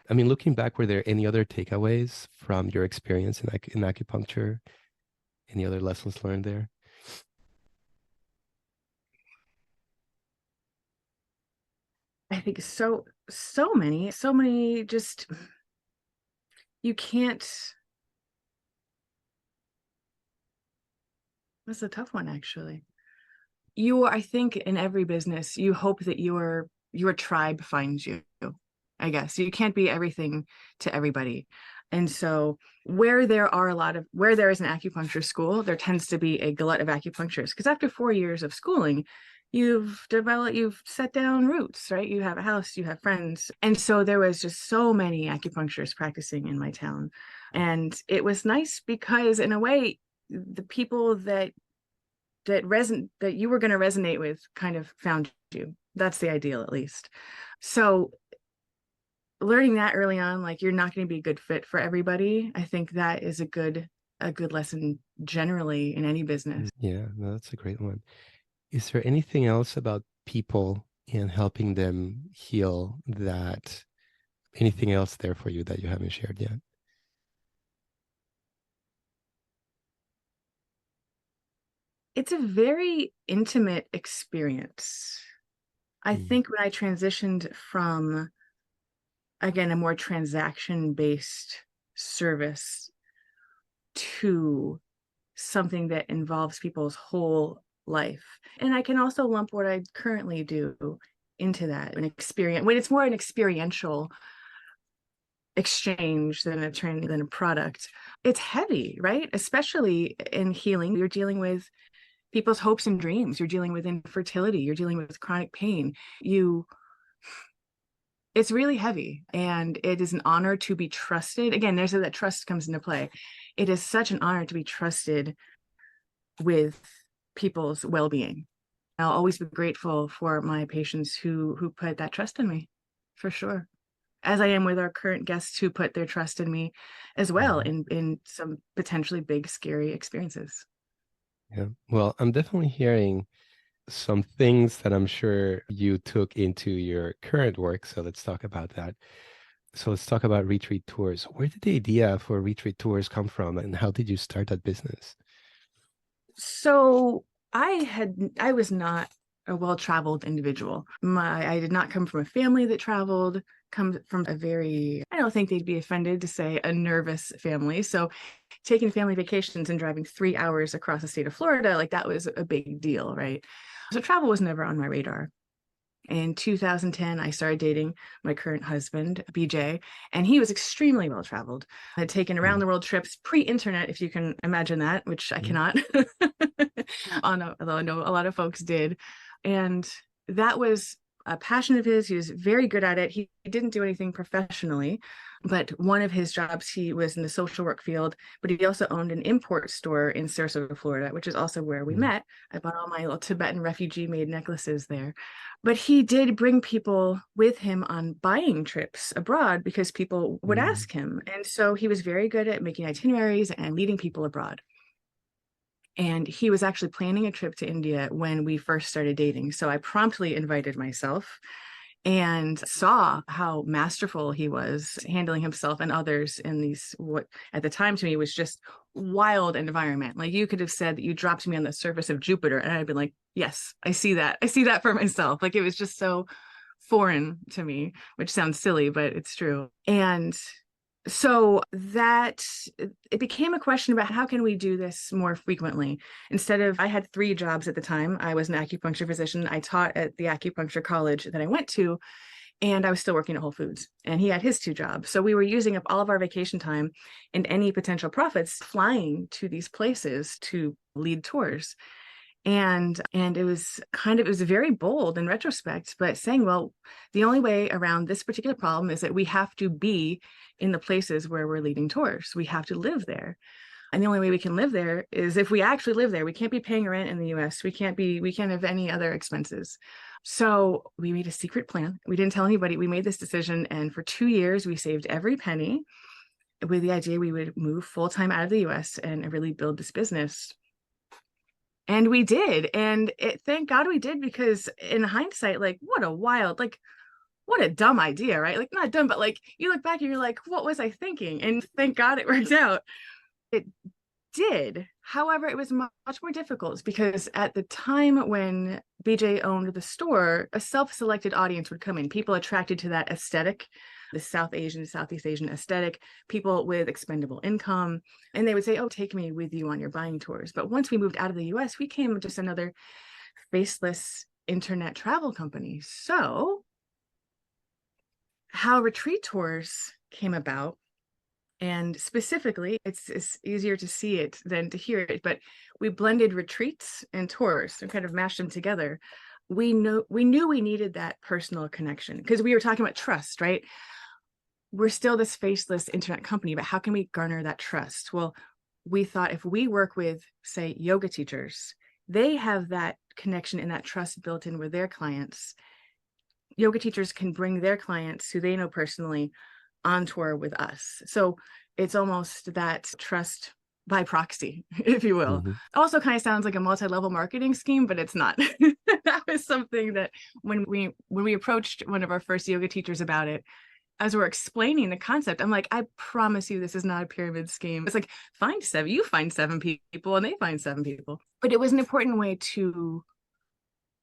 I mean, looking back, were there any other takeaways from your experience in acupuncture? Any other lessons learned there? I think so many just you can't. That's a tough one, actually. I think in every business, you hope that your tribe finds you. I guess you can't be everything to everybody. And so where there is an acupuncture school, there tends to be a glut of acupuncturists because after 4 years of schooling, you've set down roots, right? You have a house, you have friends. And so there was just so many acupuncturists practicing in my town. And it was nice because in a way, the people that you were going to resonate with kind of found you. That's the ideal, at least. So learning that early on, like you're not going to be a good fit for everybody, I think that is a good lesson generally in any business. Yeah, no, that's a great one. Is there anything else about people and helping them heal anything else there for you that you haven't shared yet? It's a very intimate experience. I think when I transitioned from, again, a more transaction based service to something that involves people's whole life. And I can also lump what I currently do into that, an experience, when it's more an experiential exchange than a training, than a product. It's heavy, right? Especially in healing, you're dealing with people's hopes and dreams. You're dealing with infertility. You're dealing with chronic pain. It's really heavy, and it is an honor to be trusted. Again, there's that trust comes into play. It is such an honor to be trusted with people's well-being. I'll always be grateful for my patients who put that trust in me, for sure. As I am with our current guests who put their trust in me as well in some potentially big, scary experiences. Yeah. Well, I'm definitely hearing some things that I'm sure you took into your current work. So let's talk about that. So let's talk about retreat tours. Where did the idea for retreat tours come from, and how did you start that business? So I was not a well-traveled individual. I did not come from a family that traveled, come from a very, I don't think they'd be offended to say, a nervous family. So taking family vacations and driving 3 hours across the state of Florida, like that was a big deal, right? So travel was never on my radar. In 2010, I started dating my current husband, BJ, and he was extremely well traveled. I had taken around the world trips pre-internet, if you can imagine that, which I cannot, although I know a lot of folks did. And that was a passion of his. He was very good at it. He didn't do anything professionally, but one of his jobs, he was in the social work field, but he also owned an import store in Sarasota, Florida, which is also where we met. I bought all my little Tibetan refugee made necklaces there. But he did bring people with him on buying trips abroad because people would ask him. And so he was very good at making itineraries and leading people abroad. And he was actually planning a trip to India when we first started dating. So I promptly invited myself and saw how masterful he was handling himself and others in these, what at the time to me was just wild environment. Like you could have said that you dropped me on the surface of Jupiter and I'd been like, yes, I see that. I see that for myself. Like it was just so foreign to me, which sounds silly, but it's true. And so that it became a question about how can we do this more frequently. Instead of, I had 3 jobs at the time. I was an acupuncture physician. I taught at the acupuncture college that I went to, and I was still working at Whole Foods, and he had his 2 jobs. So we were using up all of our vacation time and any potential profits flying to these places to lead tours. And it was very bold in retrospect, but saying, well, the only way around this particular problem is that we have to be in the places where we're leading tours. We have to live there. And the only way we can live there is if we actually live there. We can't be paying rent in the US. We can't have any other expenses. So we made a secret plan. We didn't tell anybody. We made this decision. And for 2 years, we saved every penny with the idea we would move full-time out of the US and really build this business. And we did. And thank God we did, because in hindsight, like what a dumb idea, right? Like not dumb, but like you look back and you're like, what was I thinking? And thank God it worked out. It did. However, it was much more difficult because at the time when BJ owned the store, a self-selected audience would come in, people attracted to that aesthetic, the Southeast Asian aesthetic, people with expendable income. And they would say, oh, take me with you on your buying tours. But once we moved out of the US, we became just another faceless internet travel company. So how retreat tours came about, and specifically, it's easier to see it than to hear it, but we blended retreats and tours and kind of mashed them together. We knew we needed that personal connection because we were talking about trust, right? We're still this faceless internet company, but how can we garner that trust? Well, we thought if we work with, say, yoga teachers, they have that connection and that trust built in with their clients. Yoga teachers can bring their clients who they know personally on tour with us. So it's almost that trust by proxy, if you will. Also kind of sounds like a multi-level marketing scheme, but it's not. That was something that when we approached one of our first yoga teachers about it, as we're explaining the concept, I'm like, I promise you this is not a pyramid scheme. It's like, you find 7 people and they find 7 people. But it was an important way to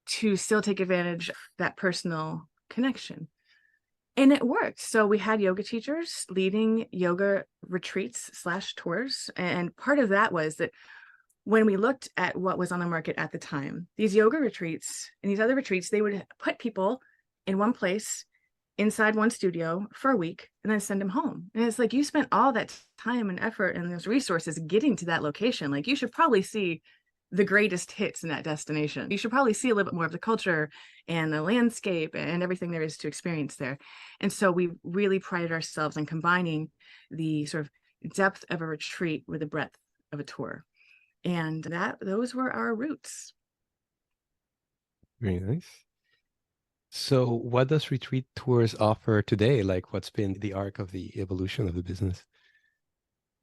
still take advantage of that personal connection. And it worked. So we had yoga teachers leading yoga retreats / tours. And part of that was that when we looked at what was on the market at the time, these yoga retreats and these other retreats, they would put people in one place inside one studio for a week and then send them home. And it's like, you spent all that time and effort and those resources getting to that location. Like, you should probably see the greatest hits in that destination. You should probably see a little bit more of the culture and the landscape and everything there is to experience there. And so we really prided ourselves on combining the sort of depth of a retreat with the breadth of a tour. And those were our roots. Very nice. So what does retreat tours offer today? Like, what's been the arc of the evolution of the business?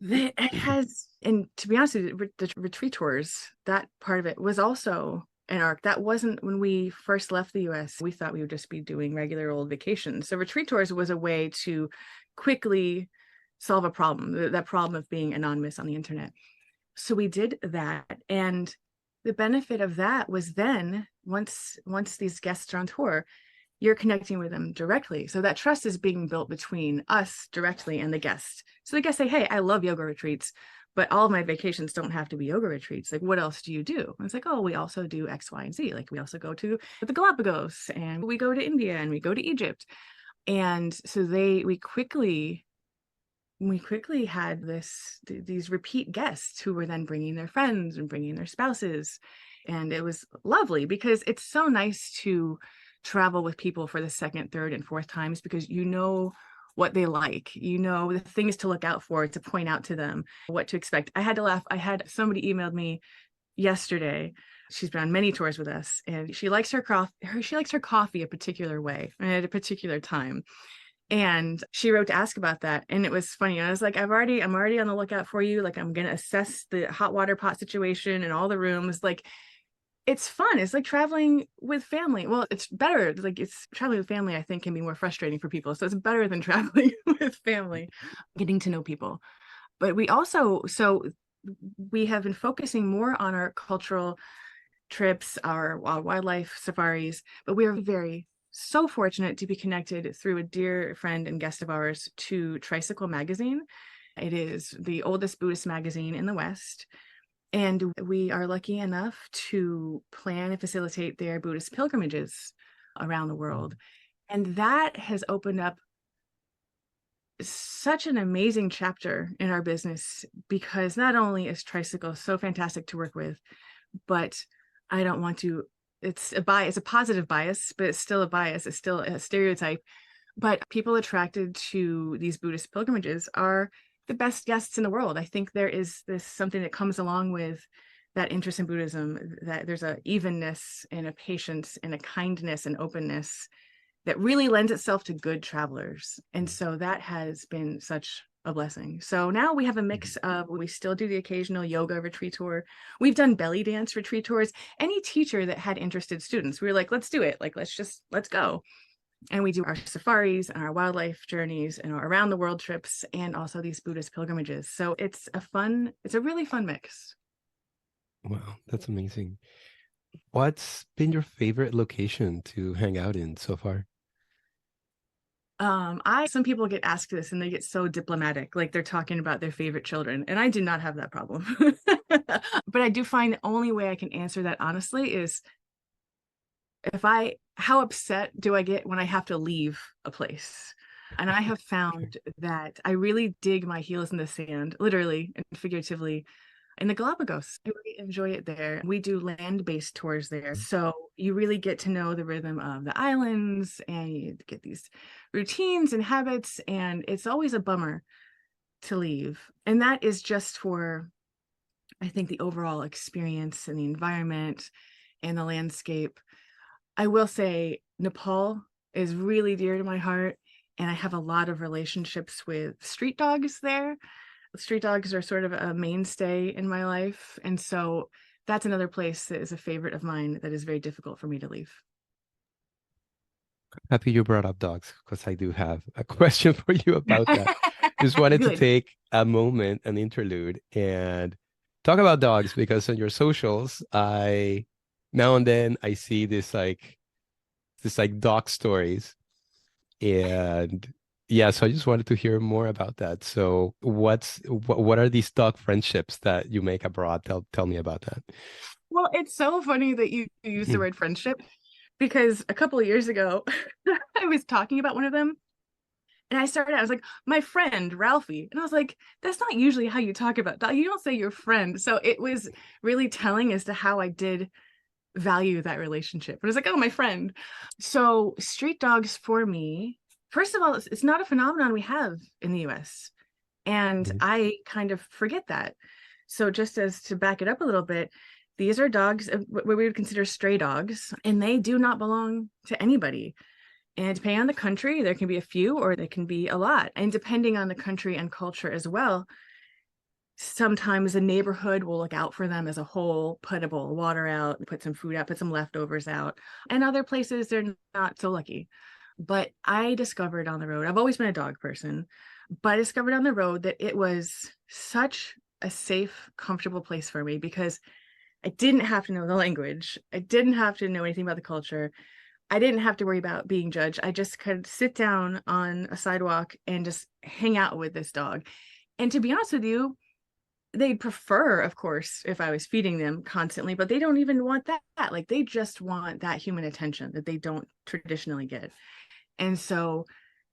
It has, and to be honest with you, the retreat tours, that part of it was also an arc. That wasn't when we first left the US. We thought we would just be doing regular old vacations. So retreat tours was a way to quickly solve a problem, that problem of being anonymous on the internet. So we did that. And the benefit of that was then once these guests are on tour, you're connecting with them directly. So that trust is being built between us directly and the guest. So the guests say, hey, I love yoga retreats, but all of my vacations don't have to be yoga retreats. Like, what else do you do? And it's like, oh, we also do X, Y, and Z. Like, we also go to the Galapagos, and we go to India, and we go to Egypt. And so we quickly had these repeat guests who were then bringing their friends and bringing their spouses. And it was lovely because it's so nice to travel with people for the second, third, and fourth times, because you know what they like, you know the things to look out for, to point out to them what to expect. I had to laugh. I had somebody emailed me yesterday. She's been on many tours with us, and she likes her coffee a particular way and at a particular time. And she wrote to ask about that. And it was funny. I was like, I'm already on the lookout for you. Like, I'm going to assess the hot water pot situation and all the rooms. Like, it's fun. It's like traveling with family. Well, it's better. Like, it's traveling with family, I think, can be more frustrating for people. So it's better than traveling with family, getting to know people. But we have been focusing more on our cultural trips, our wildlife safaris, but we are so fortunate to be connected through a dear friend and guest of ours to Tricycle Magazine. It is the oldest Buddhist magazine in the West. And we are lucky enough to plan and facilitate their Buddhist pilgrimages around the world. And that has opened up such an amazing chapter in our business, because not only is Tricycle so fantastic to work with, but I don't want to, it's a positive bias, but it's still a bias. It's still a stereotype. But people attracted to these Buddhist pilgrimages are the best guests in the world. I think there is something that comes along with that interest in Buddhism, that there's a evenness and a patience and a kindness and openness that really lends itself to good travelers. And so that has been such a blessing. So now we have a mix of, we still do the occasional yoga retreat tour. We've done belly dance retreat tours. Any teacher that had interested students, we were like, let's do it. Like, let's go. And we do our safaris and our wildlife journeys and our around the world trips, and also these Buddhist pilgrimages. So it's a really fun mix. Wow, that's amazing. What's been your favorite location to hang out in so far? Some people get asked this and they get so diplomatic, like they're talking about their favorite children, and I do not have that problem. But I do find the only way I can answer that honestly is how upset do I get when I have to leave a place? And I have found that I really dig my heels in the sand, literally and figuratively, in the Galapagos. I really enjoy it there. We do land-based tours there. So you really get to know the rhythm of the islands, and you get these routines and habits, and it's always a bummer to leave. And that is just for, I think, the overall experience and the environment and the landscape. I will say Nepal is really dear to my heart, and I have a lot of relationships with street dogs there. Street dogs are sort of a mainstay in my life, and so that's another place that is a favorite of mine that is very difficult for me to leave. Happy you brought up dogs, because I do have a question for you about that. Just wanted to take a moment, an interlude, and talk about dogs, because on your socials, now and then I see this like dog stories, And yeah, so I just wanted to hear more about that. So what are these dog friendships that you make abroad? Tell me about that. Well, it's so funny that you use the word friendship because a couple of years ago, I was talking about one of them and I was like, my friend, Ralphie. And I was like, that's not usually how you talk about that. You don't say your friend. So it was really telling as to how I did value that relationship. It was like, oh, my friend. So street dogs for me, first of all, it's not a phenomenon we have in the US. And Mhm. I kind of forget that. So just as to back it up a little bit, these are dogs, what we would consider stray dogs, and they do not belong to anybody. And depending on the country, there can be a few or there can be a lot. And depending on the country and culture as well, sometimes a neighborhood will look out for them as a whole, put a bowl of water out, put some food out, put some leftovers out. And other places, they're not so lucky. But I discovered on the road, I've always been a dog person, but I discovered on the road that it was such a safe, comfortable place for me because I didn't have to know the language. I didn't have to know anything about the culture. I didn't have to worry about being judged. I just could sit down on a sidewalk and just hang out with this dog. And to be honest with you, they'd prefer, of course, if I was feeding them constantly, but they don't even want that. Like they just want that human attention that they don't traditionally get. And so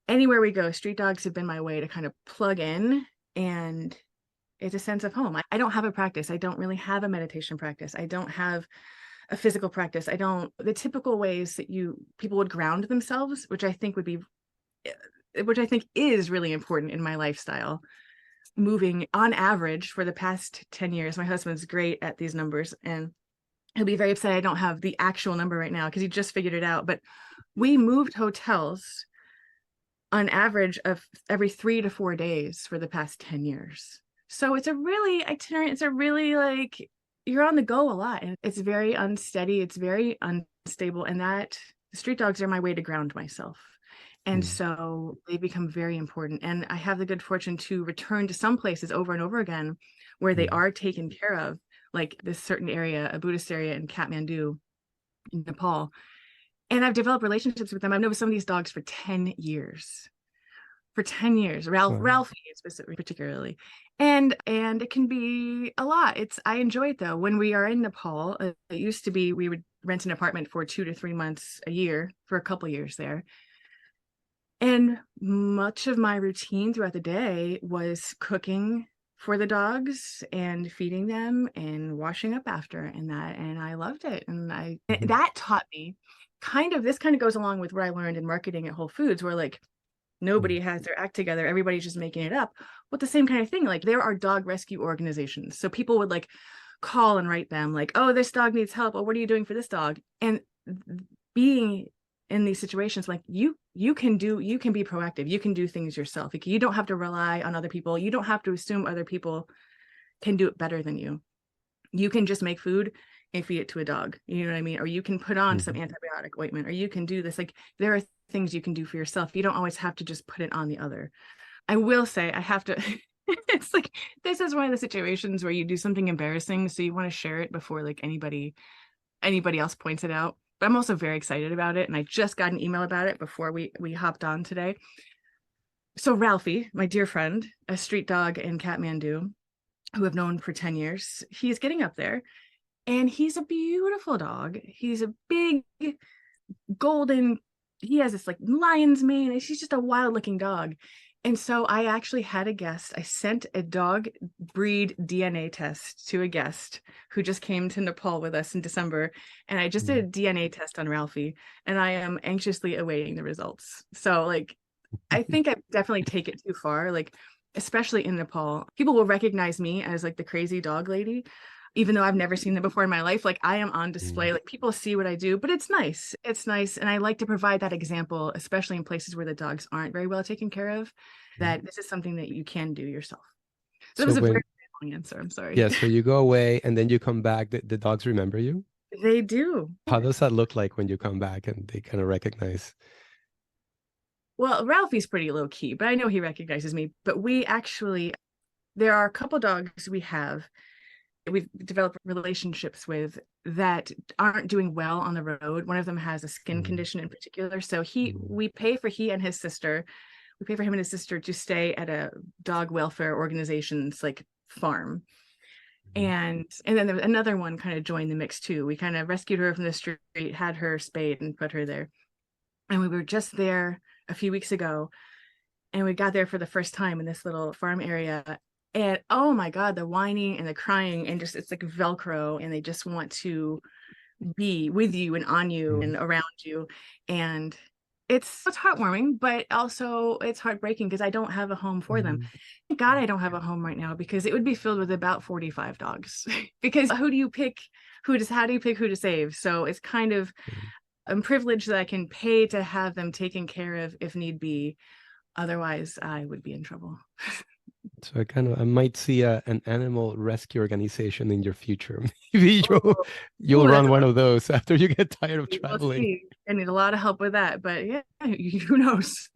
anywhere we go, street dogs have been my way to kind of plug in, and it's a sense of home. I don't have a practice. I don't really have a meditation practice. I don't have a physical practice. I don't, the typical ways that people would ground themselves, which I think is really important in my lifestyle. Moving on average for the past 10 years, my husband's great at these numbers and he'll be very upset I don't have the actual number right now because he just figured it out. But we moved hotels on average of every 3 to 4 days for the past 10 years. So it's a really itinerant, it's a really like you're on the go a lot. And it's very unsteady, it's very unstable. And that the street dogs are my way to ground myself. And Mm. so they become very important. And I have the good fortune to return to some places over and over again where they Mm. are taken care of, like this certain area, a Buddhist area in Kathmandu, in Nepal. And I've developed relationships with them. I've known some of these dogs for 10 years. For 10 years, Wow. Ralphie specifically, particularly. And it can be a lot. I enjoy it though. When we are in Nepal, it used to be we would rent an apartment for 2 to 3 months a year for a couple years there. And much of my routine throughout the day was cooking for the dogs and feeding them and washing up after and that. And I loved it. And Mhm. that taught me this kind of goes along with what I learned in marketing at Whole Foods, where like Mm. nobody has their act together. Everybody's just making it up. But the same kind of thing, like there are dog rescue organizations. So people would like call and write them like, oh, this dog needs help. Oh, what are you doing for this dog? And being in these situations, like you can be proactive. You can do things yourself. Like, you don't have to rely on other people. You don't have to assume other people can do it better than you. You can just make food and feed it to a dog. You know what I mean? Or you can put on some Mhm. antibiotic ointment, or you can do this. Like there are things you can do for yourself. You don't always have to just put it on the other. I will say I have to it's like this is one of the situations where you do something embarrassing, so you want to share it before like anybody else points it out. But I'm also very excited about it, and I just got an email about it before we hopped on today. So Ralphie, my dear friend, a street dog in Kathmandu, who I've known for 10 years, he's getting up there, and he's a beautiful dog. He's a big golden, he has this like lion's mane. He's just a wild looking dog. And so I actually had a guest. I sent a dog breed DNA test to a guest who just came to Nepal with us in December. And I just did a Mm. DNA test on Ralphie, and I am anxiously awaiting the results. So like I think I definitely take it too far. Like, especially in Nepal, people will recognize me as like the crazy dog lady, even though I've never seen them before in my life. Like, I am on display. Mm. Like, people see what I do, but it's nice. It's nice. And I like to provide that example, especially in places where the dogs aren't very well taken care of, Mm. that this is something that you can do yourself. So that So was a very when long answer. I'm sorry. yeah, so you go away and then you come back, the dogs remember you? They do. How does that look like when you come back and they kind of recognize? Well, Ralphie's pretty low key, but I know he recognizes me. But we actually, there are a couple dogs we have. we've developed relationships with that aren't doing well on the road. One of them has a skin condition in particular. So we pay for he and his sister. We pay for him and his sister to stay at a dog welfare organization's like farm. And then there was another one kind of joined the mix too. We kind of rescued her from the street, had her spayed and put her there. And we were just there a few weeks ago, and we got there for the first time in this little farm area. And oh my God, the whining and the crying, and just it's like Velcro, and they just want to be with you and on you and around you. And it's heartwarming, but also it's heartbreaking because I don't have a home for them. Thank God I don't have a home right now, because it would be filled with about 45 dogs. Because how do you pick how do you pick who to save? So it's kind of, I'm privileged that I can pay to have them taken care of if need be. Otherwise, I would be in trouble. So I might see an animal rescue organization in your future. Maybe you'll run one of those after you get tired of traveling. I need a lot of help with that, but yeah, who knows?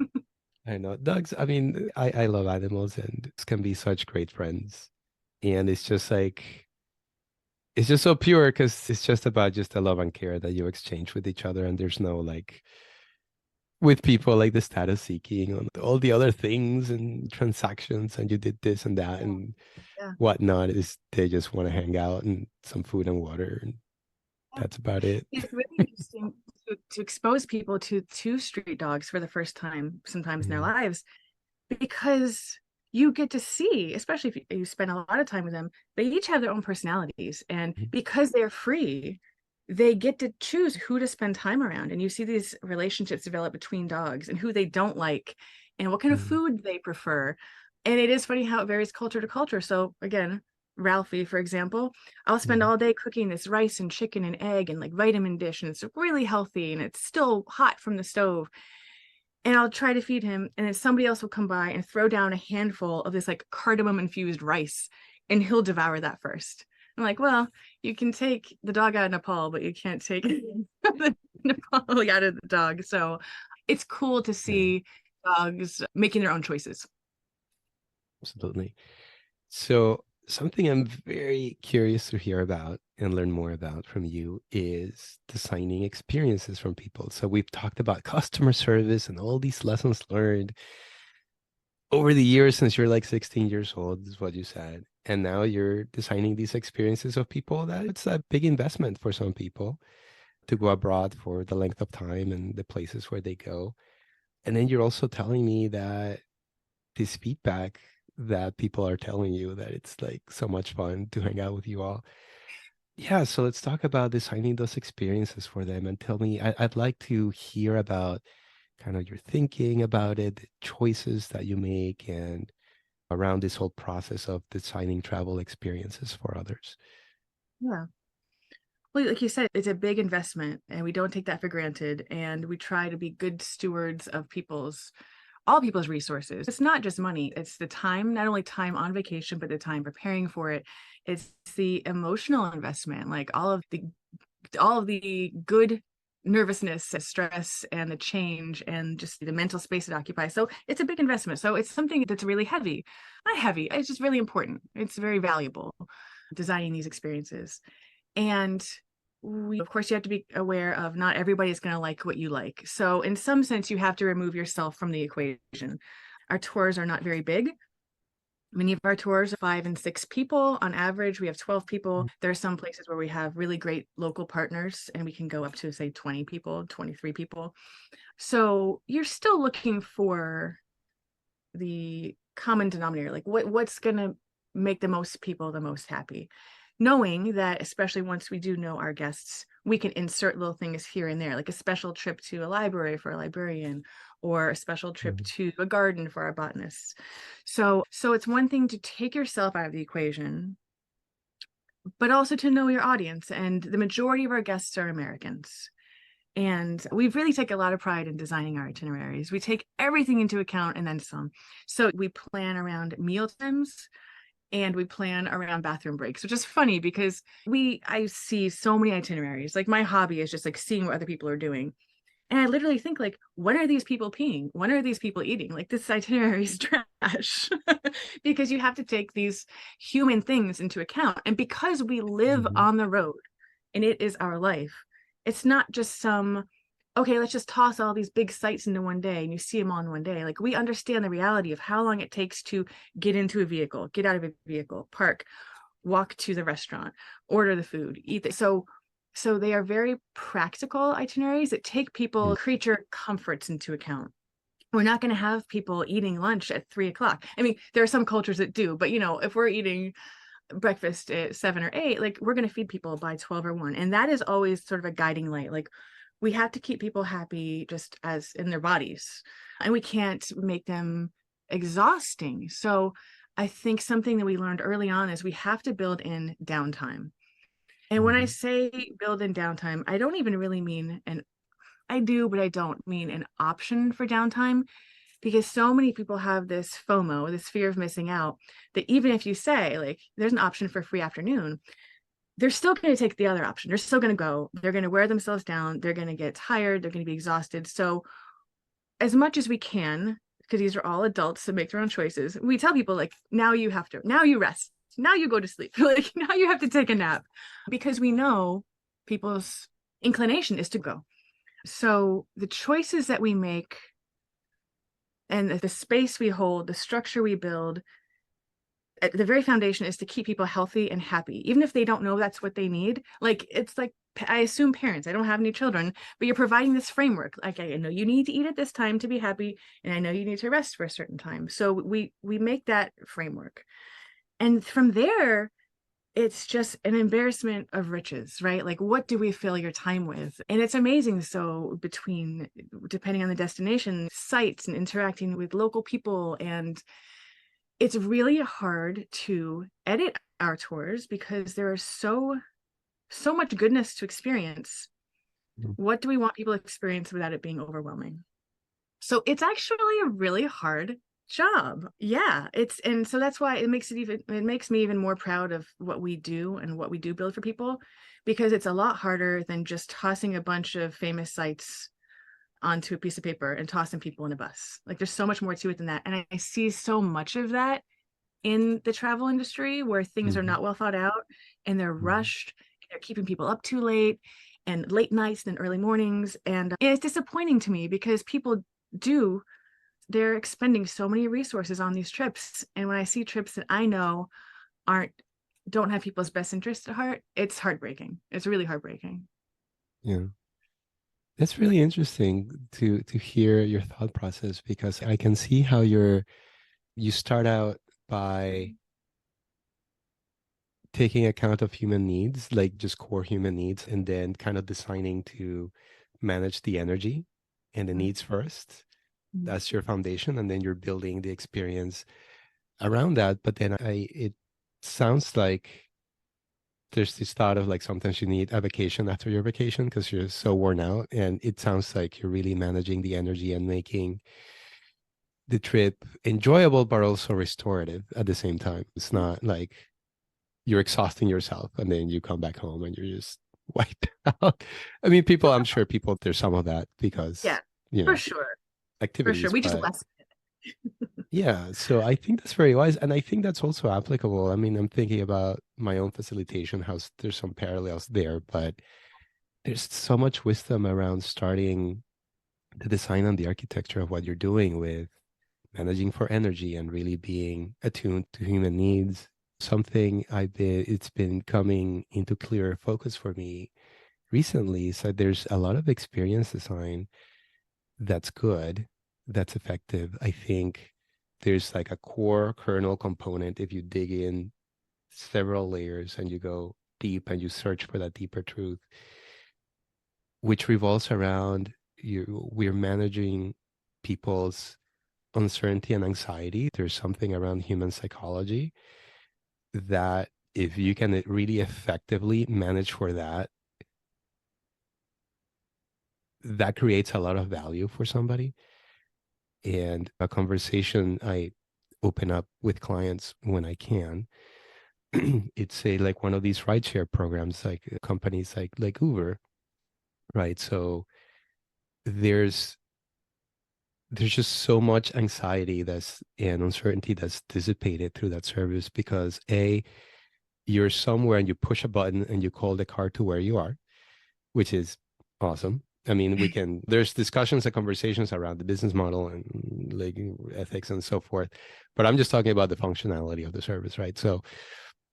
I know dogs. I mean, I love animals, and dogs can be such great friends. And it's just like, it's just so pure because it's just about just the love and care that you exchange with each other. And there's no like, with people like the status seeking on all the other things and transactions, and you did this and that and whatnot, is they just want to hang out and some food and water, and that's about it. It's really interesting to expose people to street dogs for the first time sometimes in their lives, because you get to see, especially if you spend a lot of time with them, they each have their own personalities, and because they're free, they get to choose who to spend time around. And you see these relationships develop between dogs and who they don't like and what kind of food they prefer. And it is funny how it varies culture to culture. So again, Ralphie, for example, I'll spend all day cooking this rice and chicken and egg and like vitamin dish, and it's really healthy and it's still hot from the stove. And I'll try to feed him, and then somebody else will come by and throw down a handful of this like cardamom infused rice, and he'll devour that first. I'm like, well, you can take the dog out of Nepal, but you can't take the Nepal out of the dog. So it's cool to see dogs making their own choices. Absolutely. So something I'm very curious to hear about and learn more about from you is designing experiences from people. So we've talked about customer service and all these lessons learned over the years since you're like 16 years old, is what you said. And now you're designing these experiences of people that it's a big investment for some people to go abroad for the length of time and the places where they go. And then you're also telling me that this feedback that people are telling you that it's like so much fun to hang out with you all. Yeah, so let's talk about designing those experiences for them, and tell me, I'd like to hear about kind of your thinking about it, the choices that you make, and around this whole process of designing travel experiences for others. Yeah. Well, like you said, it's a big investment, and we don't take that for granted. And we try to be good stewards of all people's resources. It's not just money. It's the time, not only time on vacation, but the time preparing for it. It's the emotional investment, like all of the good nervousness, stress, and the change, and just the mental space it occupies. So it's a big investment. So it's something that's really heavy. Not heavy, it's just really important. It's very valuable, designing these experiences. And of course, you have to be aware of not everybody's going to like what you like. So in some sense, you have to remove yourself from the equation. Our tours are not very big. Many of our tours are 5 and 6 people. On average, we have 12 people. There are some places where we have really great local partners, and we can go up to, say, 20 people, 23 people. So you're still looking for the common denominator, like what's going to make the most people the most happy. Knowing that, especially once we do know our guests, we can insert little things here and there, like a special trip to a library for a librarian, or a special trip to a garden for our botanists. So it's one thing to take yourself out of the equation, but also to know your audience. And the majority of our guests are Americans. And we really take a lot of pride in designing our itineraries. We take everything into account and then some. So we plan around meal times, and we plan around bathroom breaks, which is funny because I see so many itineraries. Like, my hobby is just like seeing what other people are doing. And I literally think, like, when are these people peeing? When are these people eating? Like, this itinerary is trash because you have to take these human things into account. And because we live on the road and it is our life, it's not just some, okay, let's just toss all these big sites into one day and you see them all in one day. Like, we understand the reality of how long it takes to get into a vehicle, get out of a vehicle, park, walk to the restaurant, order the food, eat it. So they are very practical itineraries that take people creature comforts into account. We're not going to have people eating lunch at 3 o'clock. I mean, there are some cultures that do, but if we're eating breakfast at 7 or 8, like, we're going to feed people by 12 or 1. And that is always sort of a guiding light. Like, we have to keep people happy just as in their bodies, and we can't make them exhausting. So I think something that we learned early on is we have to build in downtime. And when I say build in downtime, I don't even really mean I do, but I don't mean an option for downtime, because so many people have this FOMO, this fear of missing out, that even if you say, like, there's an option for free afternoon, they're still going to take the other option. They're still going to go. They're going to wear themselves down. They're going to get tired. They're going to be exhausted. So as much as we can, because these are all adults that make their own choices, we tell people, like, now you rest. Now you go to sleep. Like, now you have to take a nap, because we know people's inclination is to go. So the choices that we make and the space we hold, the structure we build, at the very foundation is to keep people healthy and happy, even if they don't know that's what they need. Like, it's like, I assume parents, I don't have any children, but you're providing this framework. Like, I know you need to eat at this time to be happy, and I know you need to rest for a certain time. So we make that framework. And from there, it's just an embarrassment of riches, right? Like, what do we fill your time with? And it's amazing. So depending on the destination, sites and interacting with local people, and it's really hard to edit our tours because there is so much goodness to experience. What do we want people to experience without it being overwhelming? So it's actually a really hard job. Yeah, and so that's why it makes me even more proud of what we do and what we do build for people, because it's a lot harder than just tossing a bunch of famous sites onto a piece of paper and tossing people in a bus. Like, there's so much more to it than that. And I see so much of that in the travel industry, where things are not well thought out and they're rushed. They're keeping people up too late, and late nights and early mornings. And it's disappointing to me, because they're expending so many resources on these trips. And when I see trips that I know don't have people's best interests at heart, it's heartbreaking. It's really heartbreaking. Yeah. That's really interesting to hear your thought process, because I can see how you start out by taking account of human needs, like just core human needs, and then kind of designing to manage the energy and the needs first. That's your foundation, and then you're building the experience around that. But then it sounds like there's this thought of, like, sometimes you need a vacation after your vacation because you're so worn out, and it sounds like you're really managing the energy and making the trip enjoyable but also restorative at the same time. It's not like you're exhausting yourself and then you come back home and you're just wiped out. I mean, I'm sure there's some of that, because for sure. Activities, for sure, we just but less. yeah, so I think that's very wise, and I think that's also applicable. I mean, I'm thinking about my own facilitation house. There's some parallels there, but there's so much wisdom around starting the design and the architecture of what you're doing, with managing for energy and really being attuned to human needs. Something it's been coming into clearer focus for me recently. So there's a lot of experience design that's good, that's effective. I think there's like a core kernel component. If you dig in several layers and you go deep and you search for that deeper truth, which revolves around we're managing people's uncertainty and anxiety. There's something around human psychology that, if you can really effectively manage for that, that creates a lot of value for somebody. And a conversation I open up with clients when I can, it's like one of these rideshare programs, like companies like Uber, right? So there's there's just so much anxiety and uncertainty that's dissipated through that service because you're somewhere and you push a button and you call the car to where you are, which is awesome. I mean, there's discussions and conversations around the business model and like ethics and so forth, but I'm just talking about the functionality of the service, right? So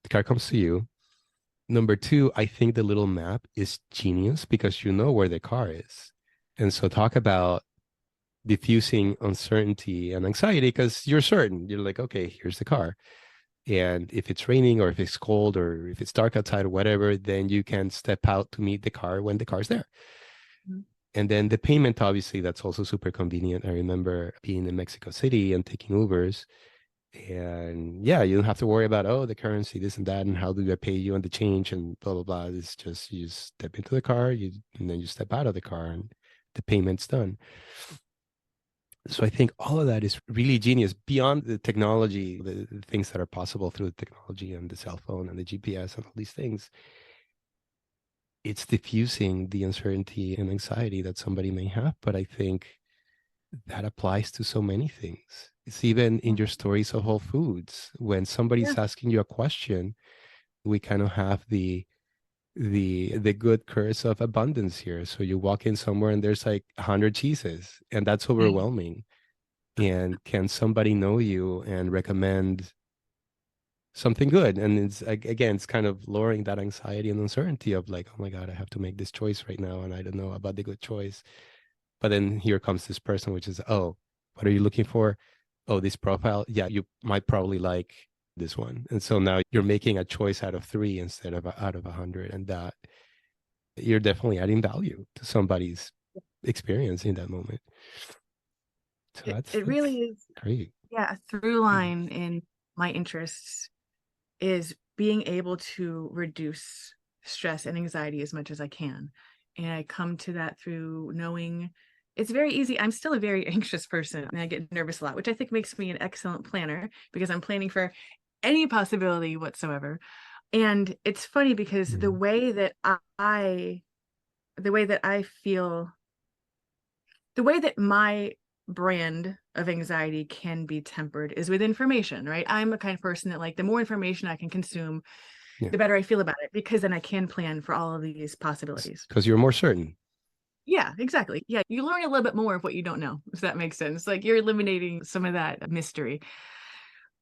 the car comes to you. Number two, I think the little map is genius because you know where the car is. And so talk about diffusing uncertainty and anxiety because you're certain. You're like, okay, here's the car. And if it's raining or if it's cold or if it's dark outside or whatever, then you can step out to meet the car when the car's there. Mm-hmm. And then the payment, obviously, that's also super convenient. I remember being in Mexico City and taking Ubers. And yeah, you don't have to worry about, oh, the currency, this and that, and how do I pay you and the change and blah, blah, blah. It's just you step into the car, and then you step out of the car and the payment's done. So I think all of that is really genius beyond the technology, the things that are possible through the technology and the cell phone and the GPS and all these things. It's diffusing the uncertainty and anxiety that somebody may have. But I think that applies to so many things. It's even in your stories of Whole Foods. When somebody's asking you a question, we kind of have the good curse of abundance here. So you walk in somewhere and there's like 100 cheeses, and that's overwhelming. And can somebody know you and recommend something good? And it's again, it's kind of lowering that anxiety and uncertainty of like, oh my God, I have to make this choice right now, and I don't know about the good choice. But then here comes this person, which is, oh, what are you looking for? Oh, this profile. Yeah, you might probably like this one. And so now you're making a choice out of 3 instead of out of 100. And that you're definitely adding value to somebody's experience in that moment. So it really is great. Yeah, a through line in my interests is being able to reduce stress and anxiety as much as I can. And I come to that through knowing it's very easy. I'm still a very anxious person and I get nervous a lot, which I think makes me an excellent planner because I'm planning for any possibility whatsoever. And it's funny because the way that I feel, the way that my brand of anxiety can be tempered is with information, right? I'm a kind of person that like the more information I can consume, the better I feel about it, because then I can plan for all of these possibilities. Because you're more certain. Yeah, exactly. Yeah, you learn a little bit more of what you don't know, if that makes sense. Like you're eliminating some of that mystery.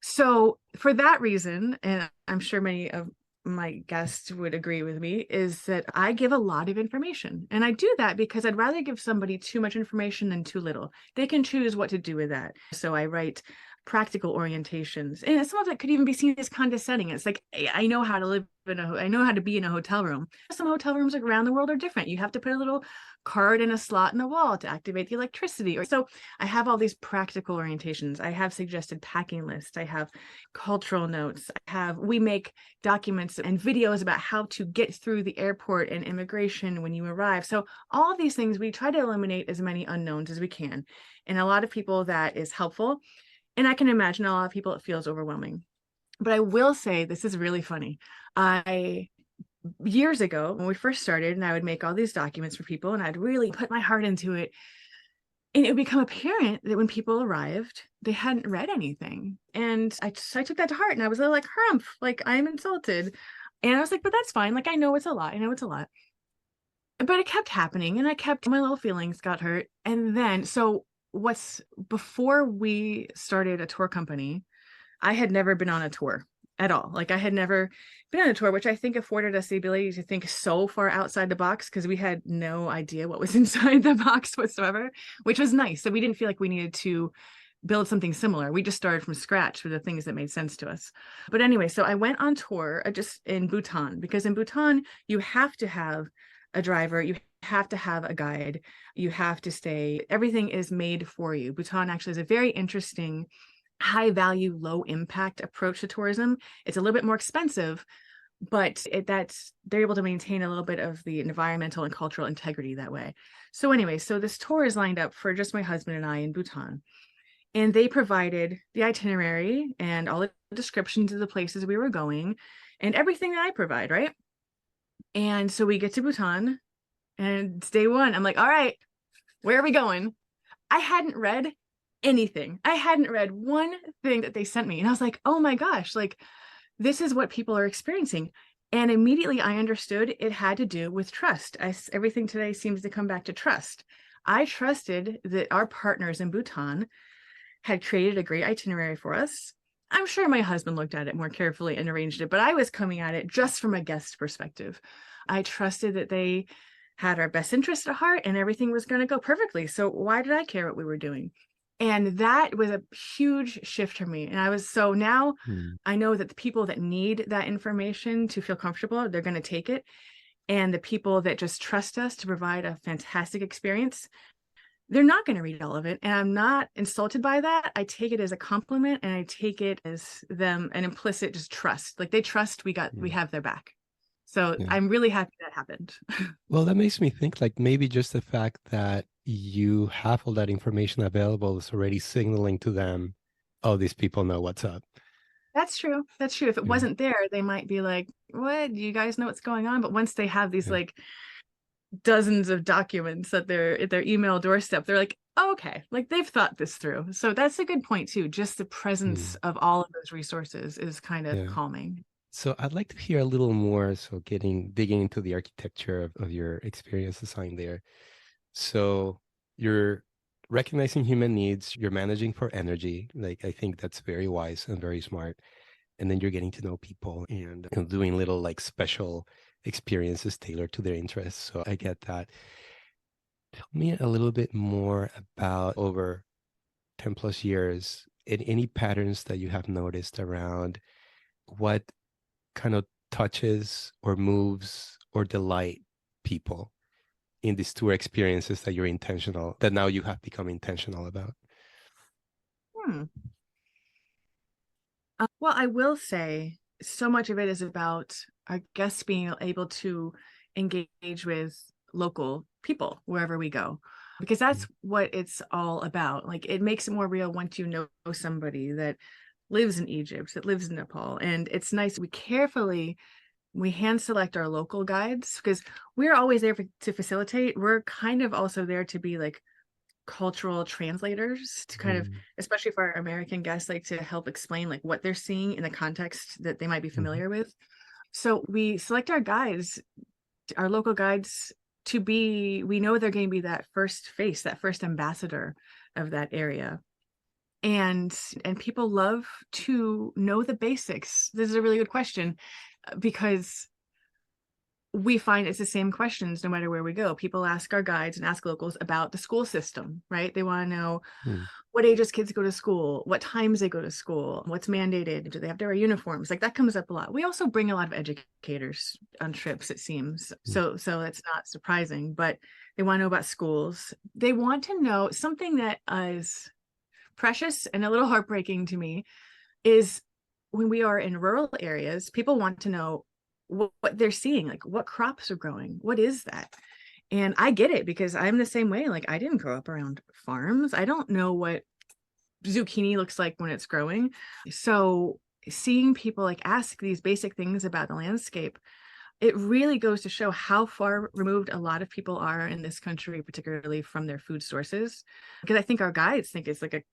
So for that reason, and I'm sure many of my guests would agree with me, is that I give a lot of information. And I do that because I'd rather give somebody too much information than too little. They can choose what to do with that. So I write practical orientations, and some of it could even be seen as condescending. It's like, I know how to live I know how to be in a hotel room. Some hotel rooms around the world are different. You have to put a little card in a slot in the wall to activate the electricity. So I have all these practical orientations. I have suggested packing lists. I have cultural notes. We make documents and videos about how to get through the airport and immigration when you arrive. So all of these things, we try to eliminate as many unknowns as we can. And a lot of people that is helpful. And I can imagine a lot of people, it feels overwhelming. But I will say, this is really funny. Years ago, when we first started, and I would make all these documents for people, and I'd really put my heart into it. And it would become apparent that when people arrived, they hadn't read anything. And I took that to heart, and I was like, harumph, like I'm insulted. And I was like, but that's fine. Like, I know it's a lot. But it kept happening, and my little feelings got hurt. And then, before we started a tour company, I had never been on a tour at all. Like I had never been on a tour, which I think afforded us the ability to think so far outside the box because we had no idea what was inside the box whatsoever, which was nice. So we didn't feel like we needed to build something similar. We just started from scratch for the things that made sense to us. But anyway, so I went on tour just in Bhutan, because in Bhutan, you have to have a driver, you have to have a guide, you have to stay, everything is made for you. Bhutan actually is a very interesting high value, low impact approach to tourism. It's a little bit more expensive, but they're able to maintain a little bit of the environmental and cultural integrity that way. So anyway, so this tour is lined up for just my husband and I in Bhutan. And they provided the itinerary and all the descriptions of the places we were going and everything that I provide, right? And so we get to Bhutan and it's day one. I'm like, all right, where are we going? I hadn't read anything. I hadn't read one thing that they sent me. And I was like, oh my gosh, like this is what people are experiencing. And immediately I understood it had to do with trust. Everything today seems to come back to trust. I trusted that our partners in Bhutan had created a great itinerary for us. I'm sure my husband looked at it more carefully and arranged it, but I was coming at it just from a guest perspective. I trusted that they had our best interest at heart and everything was going to go perfectly. So why did I care what we were doing? And that was a huge shift for me. And so now I know that the people that need that information to feel comfortable, they're going to take it. And the people that just trust us to provide a fantastic experience, they're not going to read all of it. And I'm not insulted by that. I take it as a compliment, and I take it as them an implicit just trust. Like they trust we have their back. So Yeah. I'm really happy that happened. Well, that makes me think like maybe just the fact that you have all that information available is already signaling to them, oh, these people know what's up. That's true. That's true. If it wasn't there, they might be like, what? Do you guys know what's going on? But once they have these like dozens of documents at their email doorstep, they're like, oh, okay, like they've thought this through. So that's a good point too. Just the presence of all of those resources is kind of calming. So I'd like to hear a little more. So digging into the architecture of your experience design there. So you're recognizing human needs, you're managing for energy. Like I think that's very wise and very smart. And then you're getting to know people and doing little like special experiences tailored to their interests. So I get that. Tell me a little bit more about over 10 plus years, any patterns that you have noticed around what kind of touches or moves or delight people in these tour experiences that that now you have become intentional about? Well, I will say so much of it is about our guests being able to engage with local people wherever we go, because that's what it's all about. Like it makes it more real once you know somebody that lives in Egypt, that lives in Nepal. And it's nice. We hand select our local guides because we're always there to facilitate. We're kind of also there to be like cultural translators to kind of, especially for our American guests, like to help explain like what they're seeing in the context that they might be familiar with. So we select our guides, our local guides, we know they're going to be that first face, that first ambassador of that area. And people love to know the basics. This is a really good question because we find it's the same questions no matter where we go. People ask our guides and ask locals about the school system, right? They want to know what ages kids go to school, what times they go to school, what's mandated, do they have to wear uniforms? Like that comes up a lot. We also bring a lot of educators on trips, it seems. So it's not surprising, but they want to know about schools. They want to know something that is precious and a little heartbreaking to me is when we are in rural areas, people want to know what they're seeing, like what crops are growing, what is that? And I get it because I'm the same way. Like I didn't grow up around farms. I don't know what zucchini looks like when it's growing. So seeing people like ask these basic things about the landscape, it really goes to show how far removed a lot of people are in this country, particularly from their food sources. Because I think our guides think it's like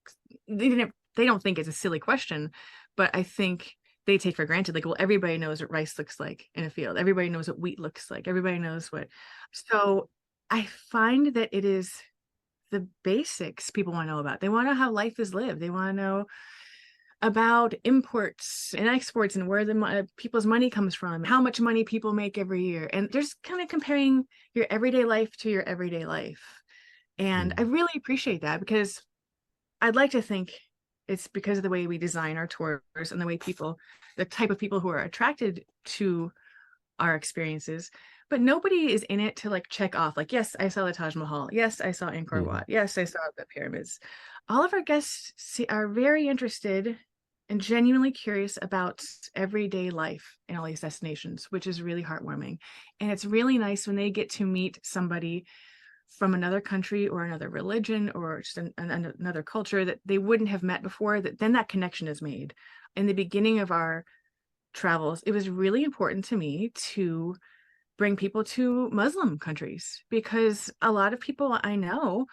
they don't think it's a silly question, but I think they take for granted, like, well, everybody knows what rice looks like in a field. Everybody knows what wheat looks like. Everybody knows what. So I find that it is the basics people want to know about. They want to know how life is lived. They want to know about imports and exports and where people's money comes from, how much money people make every year. And they're just kind of comparing your everyday life to your everyday life. And I really appreciate that because I'd like to think it's because of the way we design our tours and the type of people who are attracted to our experiences. But nobody is in it to like check off, like, yes, I saw the Taj Mahal. Yes, I saw Angkor Wat. Yes, I saw the pyramids. All of our guests are very interested and genuinely curious about everyday life in all these destinations, which is really heartwarming. And it's really nice when they get to meet somebody from another country or another religion or just another culture that they wouldn't have met before, then that connection is made. In the beginning of our travels, it was really important to me to bring people to Muslim countries because a lot of people I know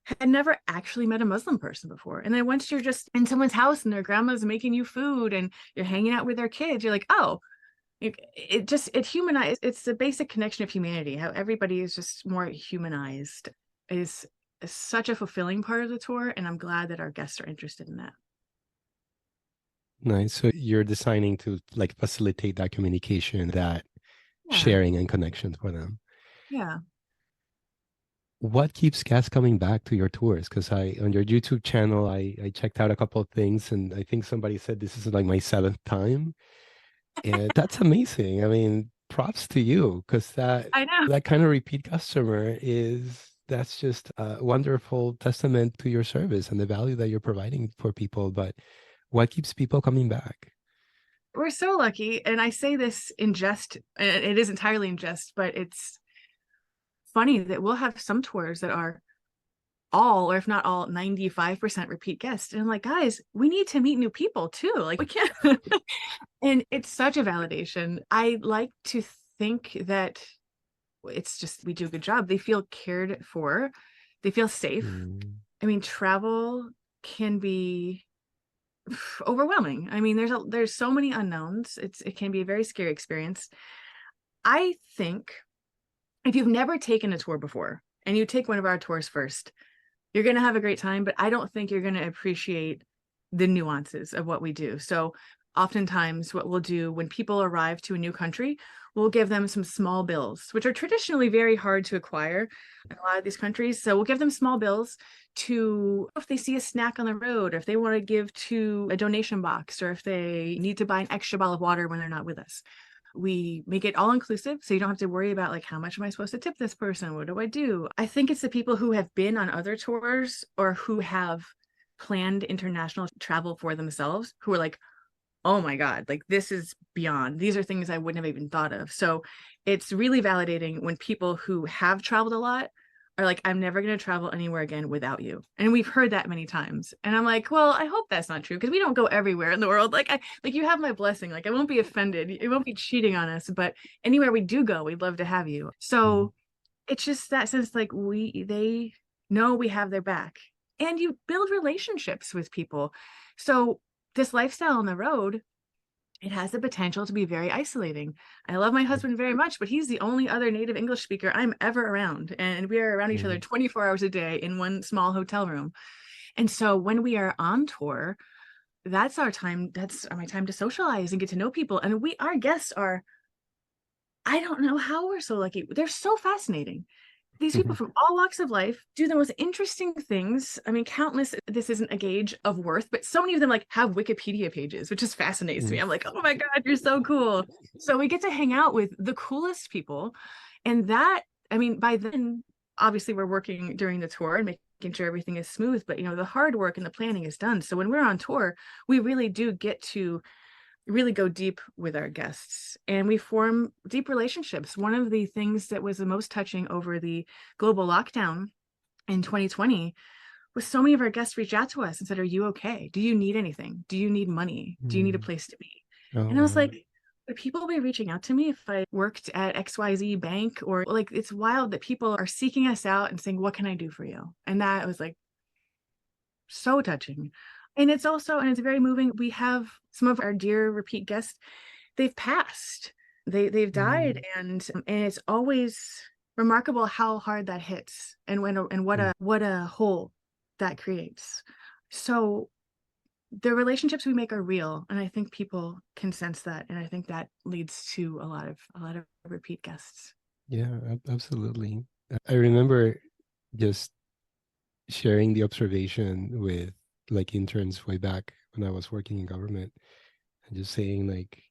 had never actually met a Muslim person before. And then once you're just in someone's house and their grandma's making you food and you're hanging out with their kids, you're like, oh, it humanized. It's the basic connection of humanity. How everybody is just more humanized is such a fulfilling part of the tour. And I'm glad that our guests are interested in that. Nice. So you're designing to like facilitate that communication, that Yeah. sharing and connection for them. Yeah. What keeps guests coming back to your tours? Because on your YouTube channel, I checked out a couple of things, and I think somebody said this is like my 7th time. And that's amazing. I mean, props to you, because I know. that kind of repeat customer that's just a wonderful testament to your service and the value that you're providing for people. But what keeps people coming back? We're so lucky. And I say this in jest, and it is entirely in jest, but it's funny that we'll have some tours that are all, or if not all, 95% repeat guests. And I'm like, guys, we need to meet new people too. Like, we can't. And it's such a validation. I like to think that it's just, we do a good job. They feel cared for, they feel safe. I mean, travel can be overwhelming. I mean, there's so many unknowns. It can be a very scary experience. I think if you've never taken a tour before and you take one of our tours first, you're going to have a great time, but I don't think you're going to appreciate the nuances of what we do. So oftentimes what we'll do when people arrive to a new country, we'll give them some small bills, which are traditionally very hard to acquire in a lot of these countries. So we'll give them small bills to, if they see a snack on the road, or if they want to give to a donation box, or if they need to buy an extra bottle of water when they're not with us. We make it all inclusive, so you don't have to worry about like, how much am I supposed to tip this person? What do I do? I think it's the people who have been on other tours or who have planned international travel for themselves who are like, oh my God, like this is beyond. These are things I wouldn't have even thought of. So it's really validating when people who have traveled a lot are like, I'm never going to travel anywhere again without you. And we've heard that many times. And I'm like, well, I hope that's not true, because we don't go everywhere in the world. Like you have my blessing. Like I won't be offended. It won't be cheating on us, but anywhere we do go, we'd love to have you. So it's just that sense, like they know we have their back, and you build relationships with people. So this lifestyle on the road, it has the potential to be very isolating. I love my husband very much, but he's the only other native English speaker I'm ever around. And we are around each other 24 hours a day in one small hotel room. And so when we are on tour, that's our time. That's my time to socialize and get to know people. And our guests are, I don't know how we're so lucky. They're so fascinating. These people from all walks of life do the most interesting things. I mean, countless, this isn't a gauge of worth, but so many of them like have Wikipedia pages, which just fascinates me. I'm like, oh my God, you're so cool. So we get to hang out with the coolest people. And that, I mean, by then, obviously we're working during the tour and making sure everything is smooth, but the hard work and the planning is done. So when we're on tour, we really do get to really go deep with our guests, and we form deep relationships. One of the things that was the most touching over the global lockdown in 2020 was so many of our guests reached out to us and said, are you okay? Do you need anything? Do you need money? Do you need a place to be? And I was like, would people be reaching out to me if I worked at XYZ bank? Or like, it's wild that people are seeking us out and saying, what can I do for you? And that was like so touching. And it's very moving. We have some of our dear repeat guests, they've passed, they've died. And it's always remarkable how hard that hits, and what a hole that creates. So the relationships we make are real, and I think people can sense that. And I think that leads to a lot of repeat guests. Yeah, absolutely. I remember just sharing the observation with like interns way back when I was working in government, and just saying like,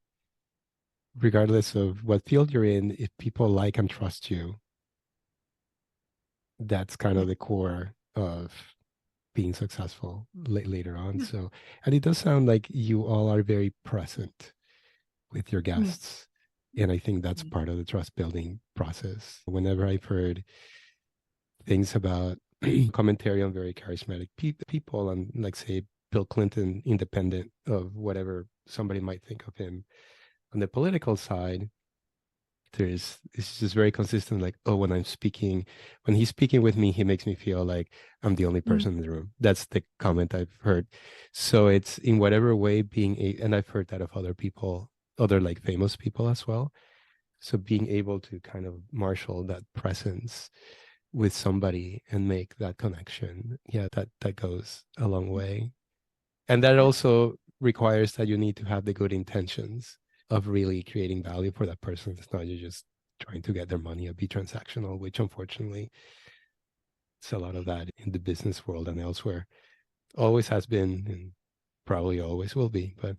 regardless of what field you're in, if people like and trust you, that's kind of the core of being successful later on. So, and it does sound like you all are very present with your guests. And I think that's part of the trust building process. Whenever I've heard things about commentary on very charismatic people, and like say Bill Clinton, independent of whatever somebody might think of him on the political side, it's just very consistent. Like, oh, when he's speaking with me, he makes me feel like I'm the only person in the room. That's the comment I've heard. So it's in whatever way and I've heard that of other people, other like famous people as well. So being able to kind of marshal that presence with somebody and make that connection, yeah, that goes a long way. And that also requires that you need to have the good intentions of really creating value for that person. It's not you just trying to get their money or be transactional, which unfortunately it's a lot of that in the business world and elsewhere. Always has been and probably always will be, but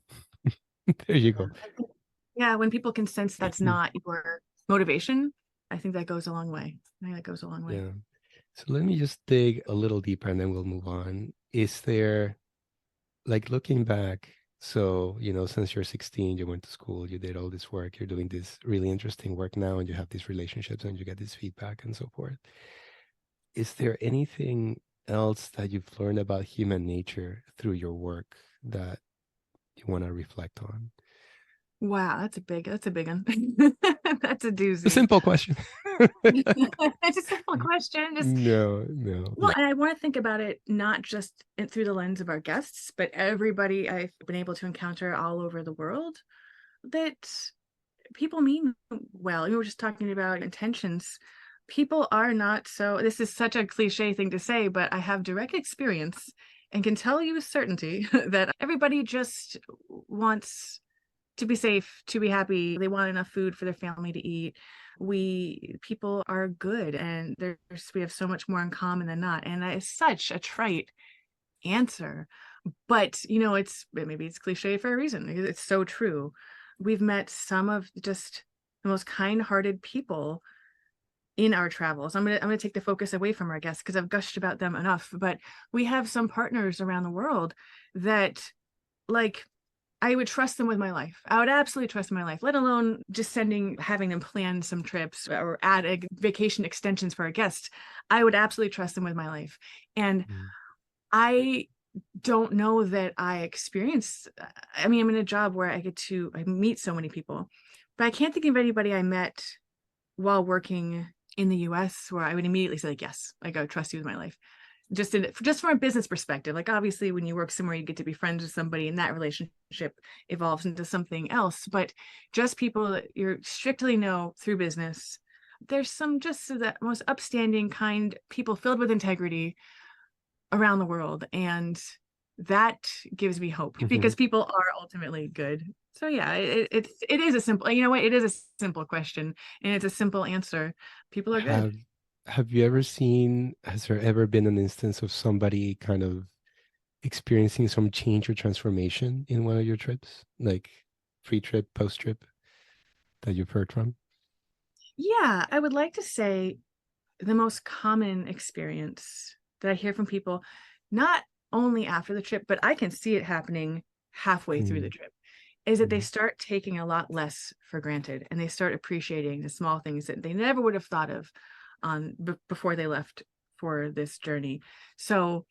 there you go. Yeah, when people can sense that's not your motivation, I think that goes a long way. I think that goes a long way. Yeah. So let me just dig a little deeper and then we'll move on. Is there, like, looking back, so, since you're 16, you went to school, you did all this work, you're doing this really interesting work now, and you have these relationships and you get this feedback and so forth. Is there anything else that you've learned about human nature through your work that you want to reflect on? Wow, that's a big one. That's a doozy. A simple question. It's a simple question. No. Well, and I want to think about it not just through the lens of our guests, but everybody I've been able to encounter all over the world, that people mean well. We were just talking about intentions. People are not so, this is such a cliche thing to say, but I have direct experience and can tell you with certainty that everybody just wants to be safe, to be happy. They want enough food for their family to eat. People are good, and we have so much more in common than not. And that is such a trite answer, but maybe it's cliche for a reason. It's so true. We've met some of just the most kind-hearted people in our travels. I'm gonna take the focus away from our guests because I've gushed about them enough. But we have some partners around the world that, like, I would trust them with my life. I would absolutely trust my life, let alone just having them plan some trips or add vacation extensions for our guests. I would absolutely trust them with my life. And I don't know that I'm in a job where I meet so many people, but I can't think of anybody I met while working in the US where I would immediately say, like, yes, I would trust you with my life. Just from a business perspective, like, obviously when you work somewhere, you get to be friends with somebody and that relationship evolves into something else. But just people that you strictly know through business, there's some just the most upstanding, kind people filled with integrity around the world. And that gives me hope because people are ultimately good. So yeah, it is a simple, it is a simple question and it's a simple answer. People are good. Has there ever been an instance of somebody kind of experiencing some change or transformation in one of your trips, like pre-trip, post-trip, that you've heard from? Yeah, I would like to say the most common experience that I hear from people, not only after the trip, but I can see it happening halfway through the trip, is that they start taking a lot less for granted and they start appreciating the small things that they never would have thought of before they left for this journey. So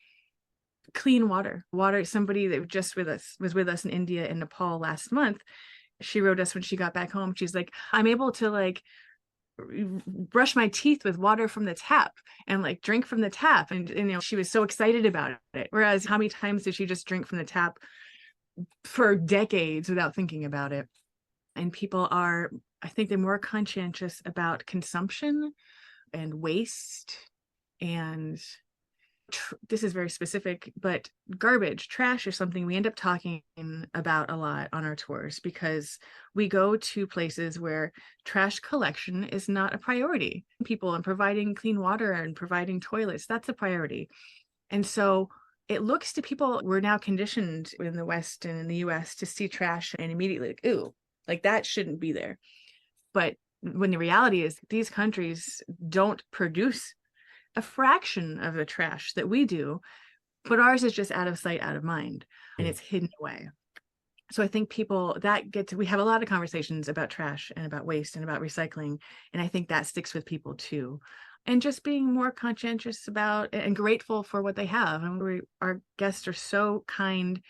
clean water, somebody that was with us in India and Nepal last month, she wrote us when she got back home. She's like, I'm able to, like, brush my teeth with water from the tap and, like, drink from the tap. And she was so excited about it. Whereas how many times did she just drink from the tap for decades without thinking about it? And people are, I think, they're more conscientious about consumption and waste. And this is very specific, but garbage, trash is something we end up talking about a lot on our tours because we go to places where trash collection is not a priority. People, and providing clean water and providing toilets, that's a priority. And so it looks to people, we're now conditioned in the West and in the US to see trash and immediately, like, ooh, like, that shouldn't be there. But when the reality is these countries don't produce a fraction of the trash that we do, but ours is just out of sight, out of mind, and it's hidden away. So I think people we have a lot of conversations about trash and about waste and about recycling. And I think that sticks with people too. And just being more conscientious about and grateful for what they have. And our guests are so kind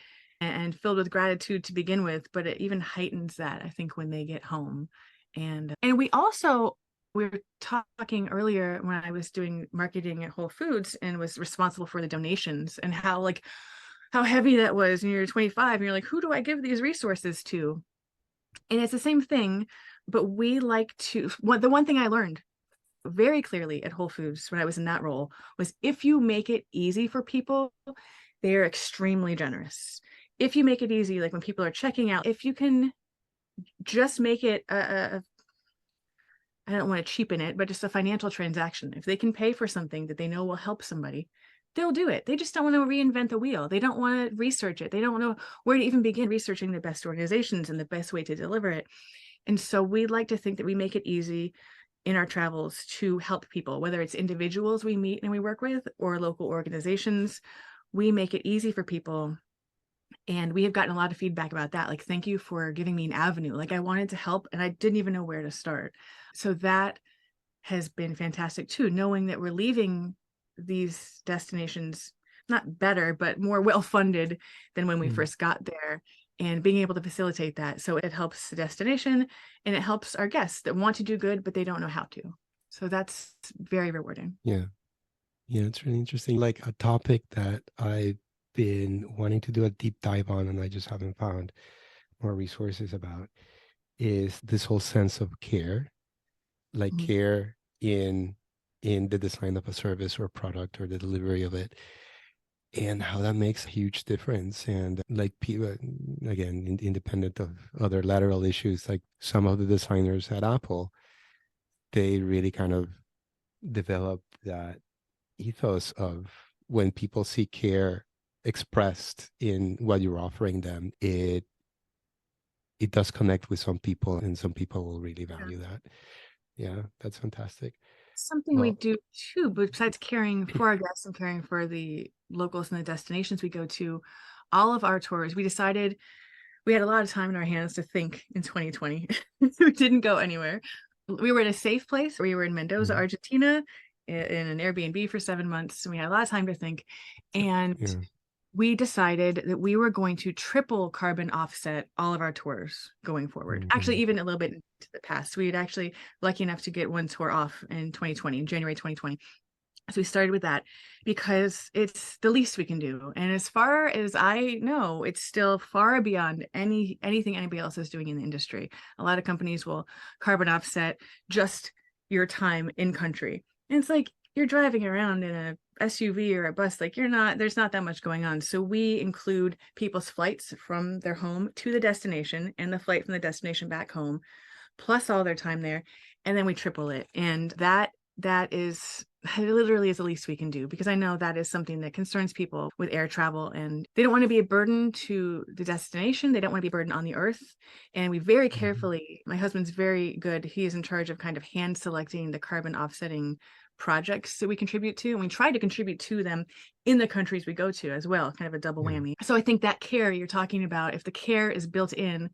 and filled with gratitude to begin with, but it even heightens that, I think, when they get home And we were talking earlier when I was doing marketing at Whole Foods and was responsible for the donations, and how heavy that was. And you're 25 and you're like, who do I give these resources to? And it's the same thing, but we like to, the one thing I learned very clearly at Whole Foods when I was in that role was, if you make it easy for people, they are extremely generous. If you make it easy, like when people are checking out, if you can just make it I don't want to cheapen it, but just a financial transaction. If they can pay for something that they know will help somebody, they'll do it. They just don't want to reinvent the wheel. They don't want to research it. They don't know where to even begin researching the best organizations and the best way to deliver it. And so we like to think that we make it easy in our travels to help people, whether it's individuals we meet and we work with or local organizations. We make it easy for people. And we have gotten a lot of feedback about that. Like, thank you for giving me an avenue. Like, I wanted to help and I didn't even know where to start. So that has been fantastic too, knowing that we're leaving these destinations not better, but more well-funded than when we first got there, and being able to facilitate that. So it helps the destination and it helps our guests that want to do good, but they don't know how to. So that's very rewarding. Yeah. Yeah, it's really interesting. Like a topic that I've been wanting to do a deep dive on and I just haven't found more resources about is this whole sense of care, like care in the design of a service or product or the delivery of it, and how that makes a huge difference. And like people, again, independent of other lateral issues, like some of the designers at Apple, they really kind of develop that ethos of when people see care expressed in what you're offering them, it does connect with some people, and some people will really value that. Yeah, that's fantastic. Something we do too, besides caring for our guests and caring for the locals and the destinations we go to, all of our tours, we decided we had a lot of time in our hands to think in 2020. We didn't go anywhere. We were in a safe place. We were in Mendoza, Argentina, in an Airbnb for 7 months. And we had a lot of time to think. And we decided that we were going to triple carbon offset all of our tours going forward. Actually, even a little bit into the past. We had actually lucky enough to get one tour off in 2020, in January 2020. So we started with that because it's the least we can do. And as far as I know, it's still far beyond anything anybody else is doing in the industry. A lot of companies will carbon offset just your time in country. And it's like, you're driving around in a SUV or a bus, like there's not that much going on. So we include people's flights from their home to the destination and the flight from the destination back home, plus all their time there. And then we triple it. And that is literally is the least we can do, because I know that is something that concerns people with air travel, and they don't want to be a burden to the destination. They don't want to be a burden on the earth. And we very carefully, my husband's very good. He is in charge of kind of hand selecting the carbon offsetting projects that we contribute to, and we try to contribute to them in the countries we go to as well, kind of a double whammy. So I think that care you're talking about, if the care is built in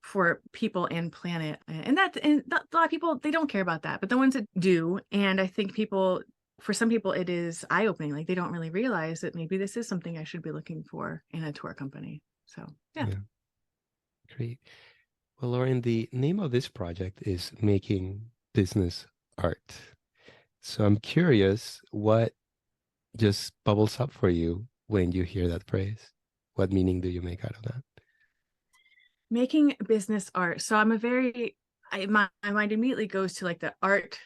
for people and planet, and a lot of people, they don't care about that, but the ones that do, and I think for some people it is eye-opening. Like, they don't really realize that maybe this is something I should be looking for in a tour company. So yeah. Great. Well, Lauren, the name of this project is Making Business Art. So I'm curious, what just bubbles up for you when you hear that phrase? What meaning do you make out of that? Making business art. So my mind immediately goes to like the art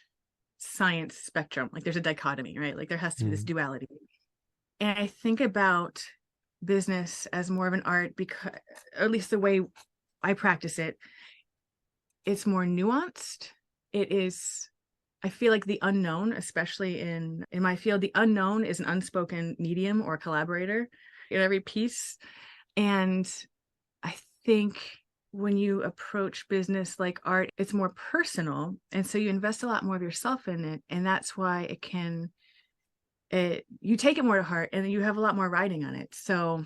science spectrum. Like, there's a dichotomy, right? Like, there has to be this duality. And I think about business as more of an art, because, or at least the way I practice it, it's more nuanced. It is, I feel like the unknown, especially in my field, the unknown is an unspoken medium or collaborator in every piece. And I think when you approach business like art, it's more personal. And so you invest a lot more of yourself in it. And that's why you take it more to heart, and you have a lot more writing on it. So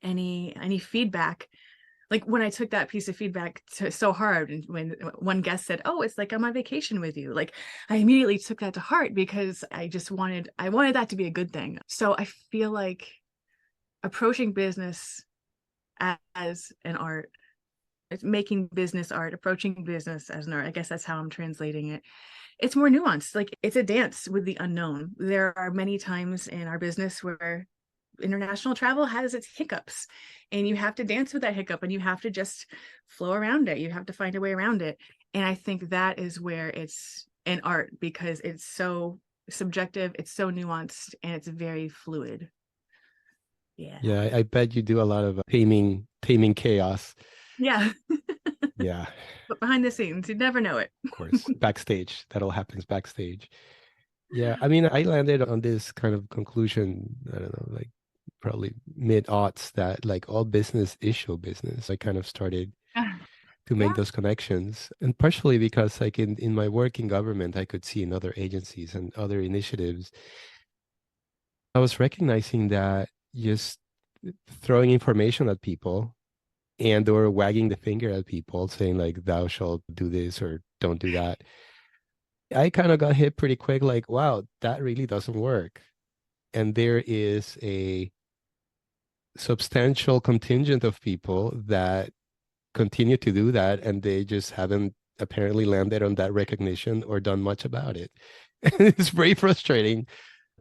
any feedback, like when I took that piece of feedback so hard, and when one guest said, "Oh, it's like I'm on vacation with you," like, I immediately took that to heart, because I wanted that to be a good thing. So I feel like approaching business as an art It's making business art, approaching business as an art. I guess that's how I'm translating it. It's more nuanced. Like, it's a dance with the unknown. There are many times in our business where international travel has its hiccups, and you have to dance with that hiccup, and you have to just flow around it. You have to find a way around it. And I think that is where it's an art, because it's so subjective, it's so nuanced, and it's very fluid. Yeah. Yeah, I bet you do a lot of taming chaos. Yeah. Yeah, But behind the scenes, you'd never know it. of course. Backstage, that all happens backstage. Yeah, I mean, I landed on this kind of conclusion, I don't know, like probably mid-aughts, that like all business is show business. I kind of started to make Yeah. those connections. And partially because like in my work in government, I could see in other agencies and other initiatives, I was recognizing that just throwing information at people and or wagging the finger at people saying like, thou shalt do this or don't do that. I kind of got hit pretty quick, like, wow, that really doesn't work. And there is a substantial contingent of people that continue to do that, and they just haven't apparently landed on that recognition or done much about it. It's very frustrating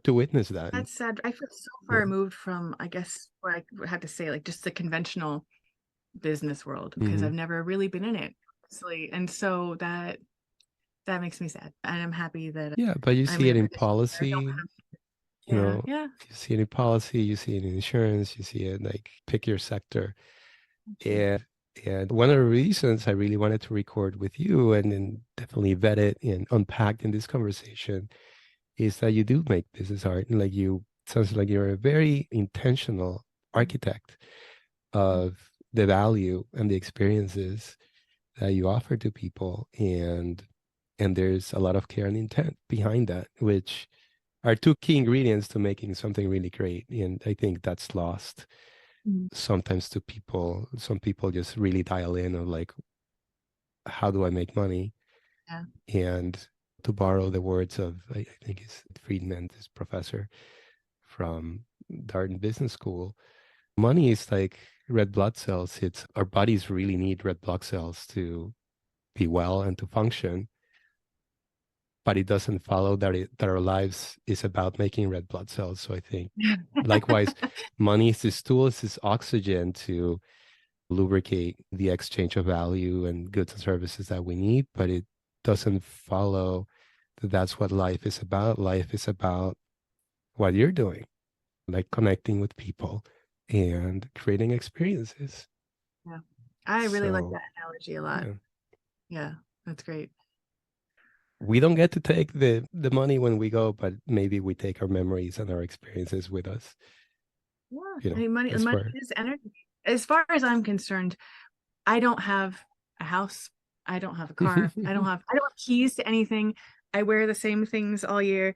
to witness that. That's sad. I feel so far Yeah. removed from, I guess, what I would have to say, like, just the conventional business world, because I've never really been in it. And so that makes me sad. And I'm happy that Yeah, but you I'm see in it a in position where I policy, don't have, you yeah, know, yeah. you see it in policy, you see it in insurance, you see it like pick your sector. And one of the reasons I really wanted to record with you and then definitely vet it and unpacked in this conversation is that you do make business art, and like you sounds like you're a very intentional architect of the value and the experiences that you offer to people, and there's a lot of care and intent behind that, which are two key ingredients to making something really great. And I think that's lost sometimes to people. Some people just really dial in on like, how do I make money? Yeah. And to borrow the words of, I think it's Friedman, this professor from Darden Business School, money is like red blood cells. It's our bodies really need red blood cells to be well and to function. But it doesn't follow that our lives is about making red blood cells. So I think likewise, money is this tool, it's this oxygen to lubricate the exchange of value and goods and services that we need, but it doesn't follow that that's what life is about. Life is about what you're doing, like connecting with people and creating experiences. Yeah. I really like So, that analogy a lot. yeah. Yeah, that's great. We don't get to take the money when we go, but maybe we take our memories and our experiences with us. Yeah. You I know, mean, money that's where is energy. As far as I'm concerned, I don't have a house. I don't have a car. I don't have keys to anything. I wear the same things all year.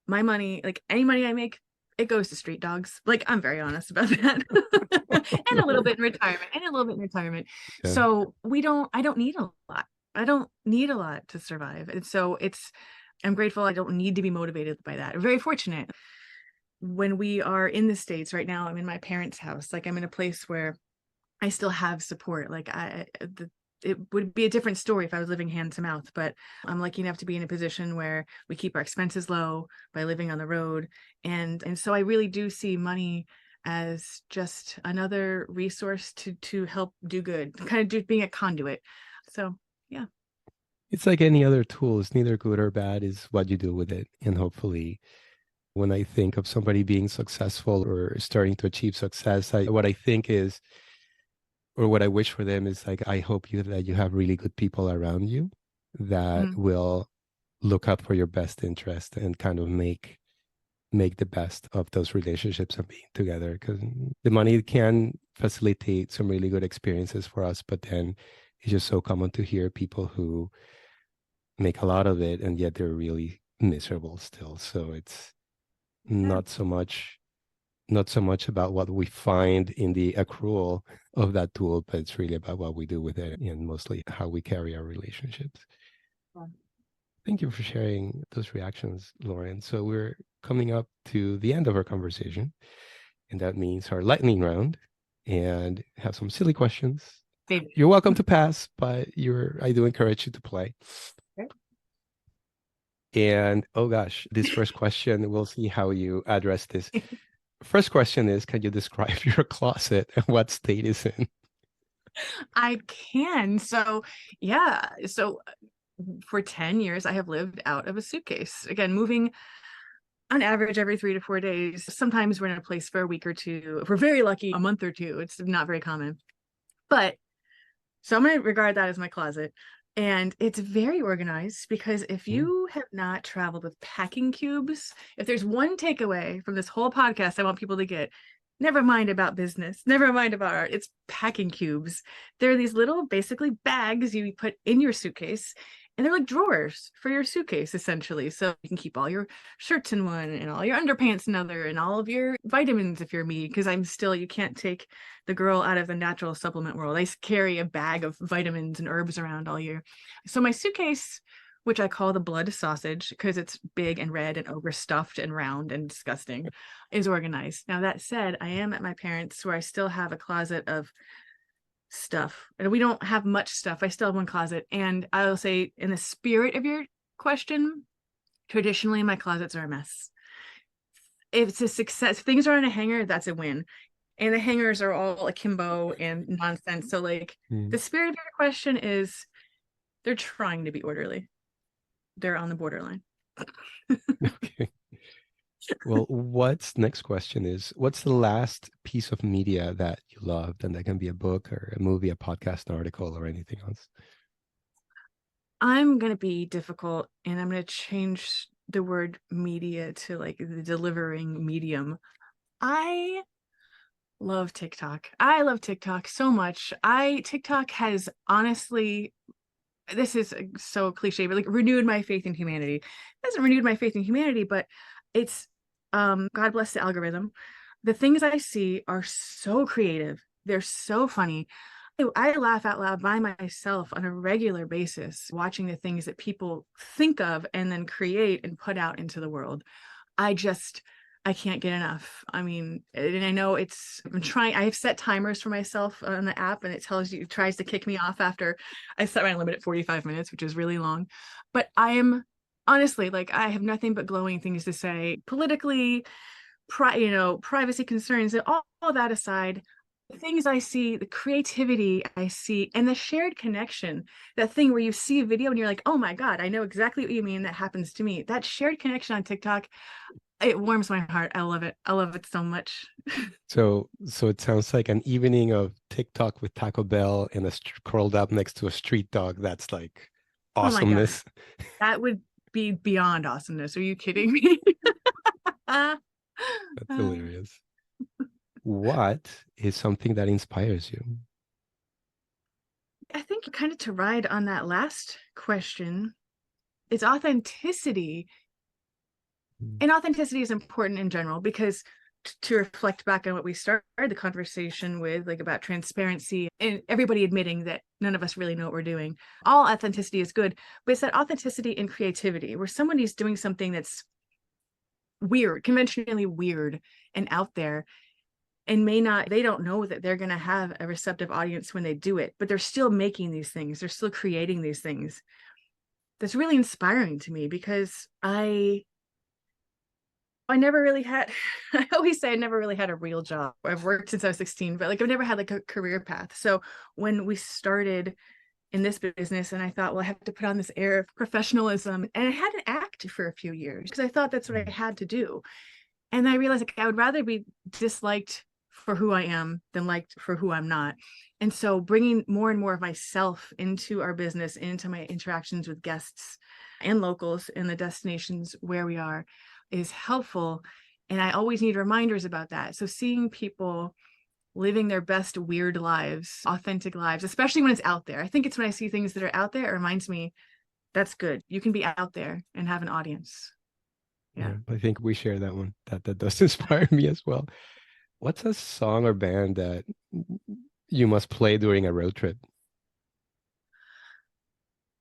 My money, like any money I make, it goes to street dogs. Like, I'm very honest about that. And a little bit in retirement. Yeah. So I don't need a lot. I don't need a lot to survive. And so I'm grateful. I don't need to be motivated by that. I'm very fortunate. When we are in the States right now, I'm in my parents' house. Like, I'm in a place where I still have support. Like, it would be a different story if I was living hand to mouth, but I'm lucky enough to be in a position where we keep our expenses low by living on the road. And so I really do see money as just another resource to help do good, kind of being a conduit. So yeah. It's like any other tool. It's neither good or bad. Is what you do with it. And hopefully, when I think of somebody being successful or starting to achieve success, what I think is, or what I wish for them is like, I hope that you have really good people around you that will look out for your best interest and kind of make the best of those relationships and being together. Because the money can facilitate some really good experiences for us, but then it's just so common to hear people who make a lot of it and yet they're really miserable still. So it's not so much about what we find in the accrual of that tool, but it's really about what we do with it and mostly how we carry our relationships. Thank you for sharing those reactions, Lauren. So we're coming up to the end of our conversation, and that means our lightning round, and have some silly questions You're welcome to pass, but I do encourage you to play. Okay. And oh gosh, this first question, we'll see how you address this. First question is, can you describe your closet and what state it's in? I can. So, yeah. So, for 10 years, I have lived out of a suitcase. Again, moving on average every 3 to 4 days. Sometimes we're in a place for a week or two. If we're very lucky, a month or two. It's not very common. But so I'm going to regard that as my closet. And it's very organized because if you have not traveled with packing cubes, if there's one takeaway from this whole podcast I want people to get, never mind about business, never mind about art, it's packing cubes. They're these little, basically bags you put in your suitcase, and they're like drawers for your suitcase, essentially. So you can keep all your shirts in one and all your underpants in another and all of your vitamins if you're me, because you can't take the girl out of the natural supplement world. I carry a bag of vitamins and herbs around all year. So my suitcase, which I call the blood sausage because it's big and red and overstuffed and round and disgusting, is organized. Now, that said, I am at my parents' where I still have a closet of stuff. And we don't have much stuff. I still have one closet. And I will say, in the spirit of your question, traditionally my closets are a mess. If it's a success, if things are on a hanger, that's a win. And the hangers are all akimbo and nonsense. So the spirit of your question is they're trying to be orderly. They're on the borderline. Okay. Well, next question is, what's the last piece of media that you loved? And that can be a book or a movie, a podcast, an article, or anything else. I'm going to be difficult and I'm going to change the word media to the delivering medium. I love TikTok. I love TikTok so much. TikTok has honestly, this is so cliche, but renewed my faith in humanity. It hasn't renewed my faith in humanity, but it's God bless the algorithm. The things I see are so creative. They're so funny. I laugh out loud by myself on a regular basis, watching the things that people think of and then create and put out into the world. I can't get enough. I mean, and I know I've set timers for myself on the app, and it tries to kick me off after I set my limit at 45 minutes, which is really long. But I am honestly, I have nothing but glowing things to say politically, privacy concerns, and all that aside, the things I see, the creativity I see, and the shared connection, that thing where you see a video and you're like, oh my God, I know exactly what you mean. That happens to me. That shared connection on TikTok, it warms my heart. I love it. I love it so much. So it sounds like an evening of TikTok with Taco Bell and curled up next to a street dog. That's like awesomeness. Oh my God. That would be beyond awesomeness. Are you kidding me? That's hilarious. What is something that inspires you? I think kind of to ride on that last question, it's authenticity. And authenticity is important in general because to reflect back on what we started the conversation with, about transparency and everybody admitting that none of us really know what we're doing. All authenticity is good, but it's that authenticity and creativity where somebody's doing something that's weird, conventionally weird and out there, and they don't know that they're going to have a receptive audience when they do it, but they're still making these things. They're still creating these things. That's really inspiring to me because I never really had, I always say I never really had a real job. I've worked since I was 16, but I've never had a career path. So when we started in this business and I thought, well, I have to put on this air of professionalism, and I had to act for a few years because I thought that's what I had to do. And I realized I would rather be disliked for who I am than liked for who I'm not. And so bringing more and more of myself into our business, into my interactions with guests and locals in the destinations where we are, is helpful. And I always need reminders about that. So seeing people living their best weird lives, authentic lives, especially when it's out there. I think it's when I see things that are out there, it reminds me that's good. You can be out there and have an audience. Yeah. I think we share that one. That does inspire me as well. What's a song or band that you must play during a road trip?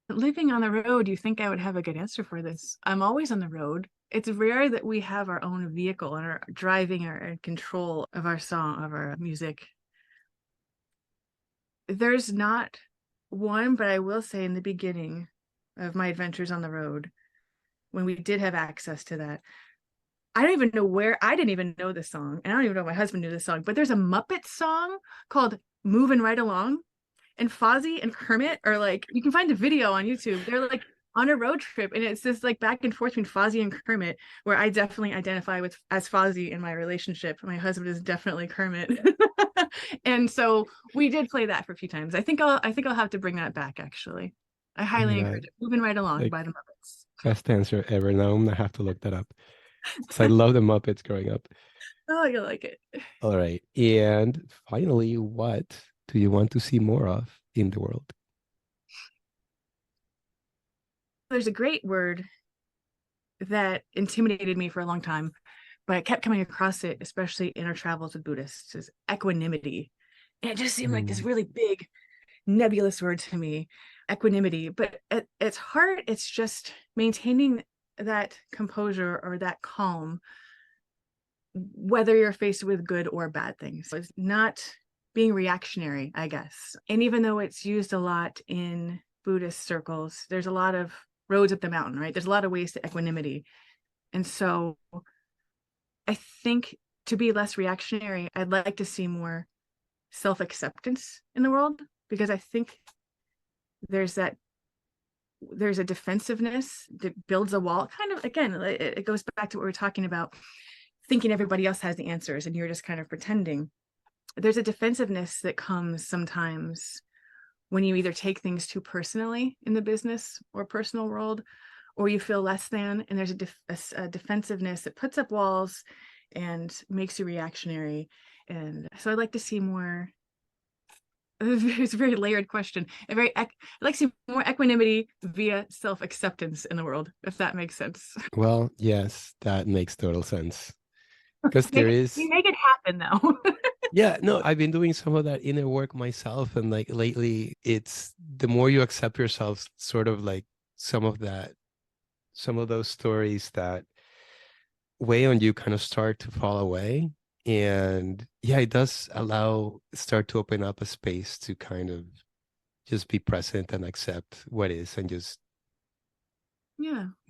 Living on the road, you think I would have a good answer for this. I'm always on the road. It's rare that we have our own vehicle and are driving or in control of our song, of our music. There's not one, but I will say in the beginning of my adventures on the road, when we did have access to that, I didn't even know this song. And I don't even know if my husband knew this song, but there's a Muppets song called Moving Right Along. And Fozzie and Kermit are like, you can find the video on YouTube. They're like on a road trip. And it's this like back and forth between Fozzie and Kermit, where I definitely identify with as Fozzie in my relationship. My husband is definitely Kermit. And so we did play that for a few times. I think I'll have to bring that back, actually. I Oh my highly God. encourage it. Moving Right Along Like, by the Muppets. best answer ever. Now I'm gonna have to look that up. So I love the Muppets growing up. Oh, you'll like it. All right. And finally, what do you want to see more of in the world? There's a great word that intimidated me for a long time, but I kept coming across it, especially in our travels with Buddhists, is equanimity. And it just seemed like this really big, nebulous word to me, equanimity. But at its heart, it's just maintaining that composure or that calm, whether you're faced with good or bad things. It's not being reactionary, I guess. And even though it's used a lot in Buddhist circles, there's a lot of roads up the mountain, right? There's a lot of ways to equanimity. And so I think to be less reactionary, I'd like to see more self-acceptance in the world, because I think there's a defensiveness that builds a wall. Kind of, again, it goes back to what we were talking about, thinking everybody else has the answers and you're just kind of pretending. There's a defensiveness that comes sometimes when you either take things too personally in the business or personal world, or you feel less than, and there's a defensiveness that puts up walls and makes you reactionary. And so I'd like to see more. It's a very layered question. I'd like to see more equanimity via self-acceptance in the world, if that makes sense. Well, yes, that makes total sense. Because there is, You make it happen, though. yeah, no, I've been doing some of that inner work myself. And like lately, it's the more you accept yourself, sort of like some of those stories that weigh on you kind of start to fall away. And yeah, it does start to open up a space to kind of just be present and accept what is and just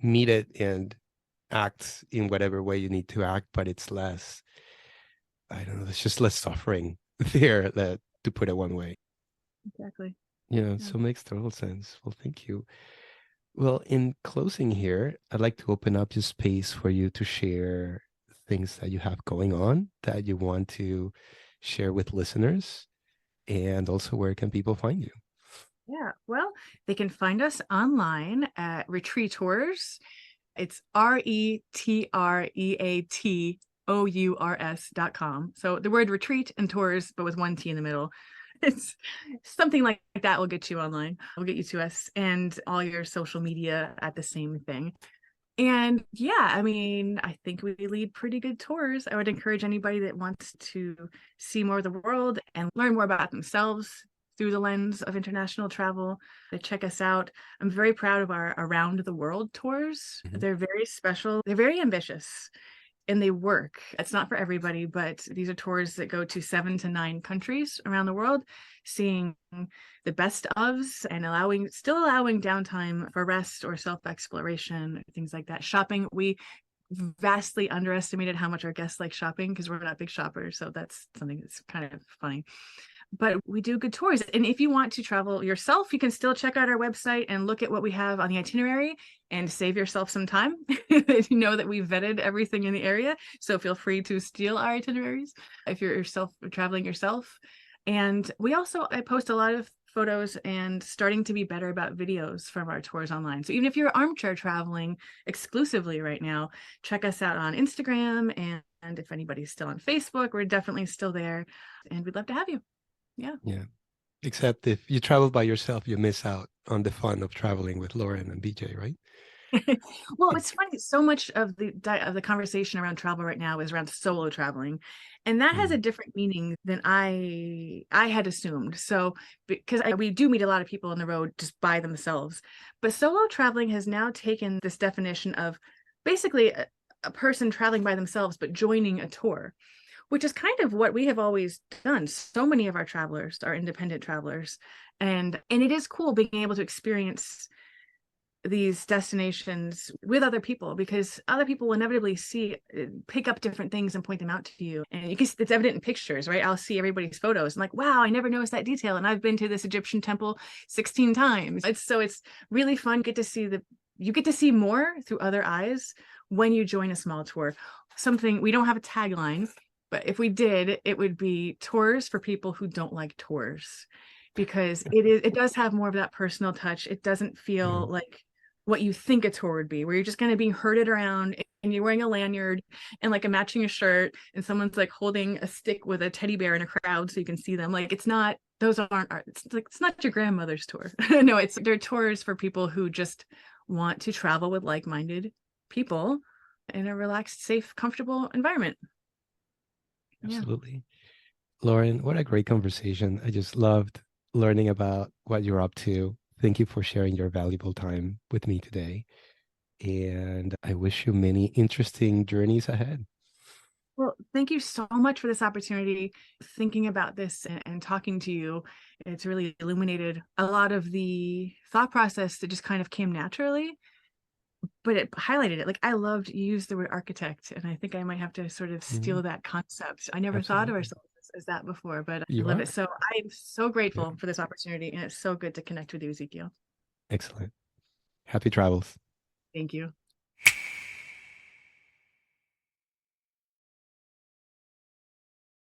meet it and act in whatever way you need to act. But it's less, I don't know, there's just less suffering there, to put it one way. Exactly. So it makes total sense. Well, thank you. Well, in closing here, I'd like to open up just space for you to share things that you have going on that you want to share with listeners, and also where can people find you? Yeah, well, they can find us online at Retreatours. It's RETREATOURS.com. So the word retreat and tours, but with one T in the middle. It's something like that will get you online. We'll get you to us, and all your social media at the same thing. And yeah, I mean, I think we lead pretty good tours. I would encourage anybody that wants to see more of the world and learn more about themselves through the lens of international travel to check us out. I'm very proud of our Around the World tours. Mm-hmm. They're very special. They're very ambitious. And they work. It's not for everybody, but these are tours that go to 7 to 9 countries around the world, seeing the best ofs and still allowing downtime for rest or self-exploration, things like that. Shopping, we vastly underestimated how much our guests like shopping because we're not big shoppers. So that's something that's kind of funny. But we do good tours. And if you want to travel yourself, you can still check out our website and look at what we have on the itinerary and save yourself some time. You know that we vetted everything in the area. So feel free to steal our itineraries if you're traveling yourself. And I post a lot of photos and starting to be better about videos from our tours online. So even if you're armchair traveling exclusively right now, check us out on Instagram. And if anybody's still on Facebook, we're definitely still there. And we'd love to have you. Yeah. Except if you travel by yourself, you miss out on the fun of traveling with Lauren and BJ, right? Well, it's funny. So much of the conversation around travel right now is around solo traveling, and that has a different meaning than I had assumed. So, because we do meet a lot of people on the road just by themselves, but solo traveling has now taken this definition of basically a person traveling by themselves, but joining a tour, which is kind of what we have always done. So many of our travelers are independent travelers, and it is cool being able to experience these destinations with other people, because other people will inevitably pick up different things and point them out to you, and it's evident in pictures, right? I'll see everybody's photos and like, wow, I never noticed that detail, and I've been to this Egyptian temple 16 times. It's really fun. You get to see more through other eyes when you join a small tour. We don't have a tagline, but if we did, it would be tours for people who don't like tours, because it does have more of that personal touch. It doesn't feel like what you think a tour would be, where you're just kind of being herded around and you're wearing a lanyard and like a matching shirt, and someone's like holding a stick with a teddy bear in a crowd so you can see them. Like, it's not your grandmother's tour. No, they're tours for people who just want to travel with like-minded people in a relaxed, safe, comfortable environment. Absolutely. Lauren, what a great conversation. I just loved learning about what you're up to. Thank you for sharing your valuable time with me today. And I wish you many interesting journeys ahead. Well, thank you so much for this opportunity. Thinking about this and talking to you, it's really illuminated a lot of the thought process that just kind of came naturally, but it highlighted it. Like, I loved you used the word architect, and I think I might have to sort of steal that concept. I never thought of ourselves as that before, but I love it. So I'm so grateful for this opportunity, and it's so good to connect with you, Ezekiel. Excellent. Happy travels. Thank you.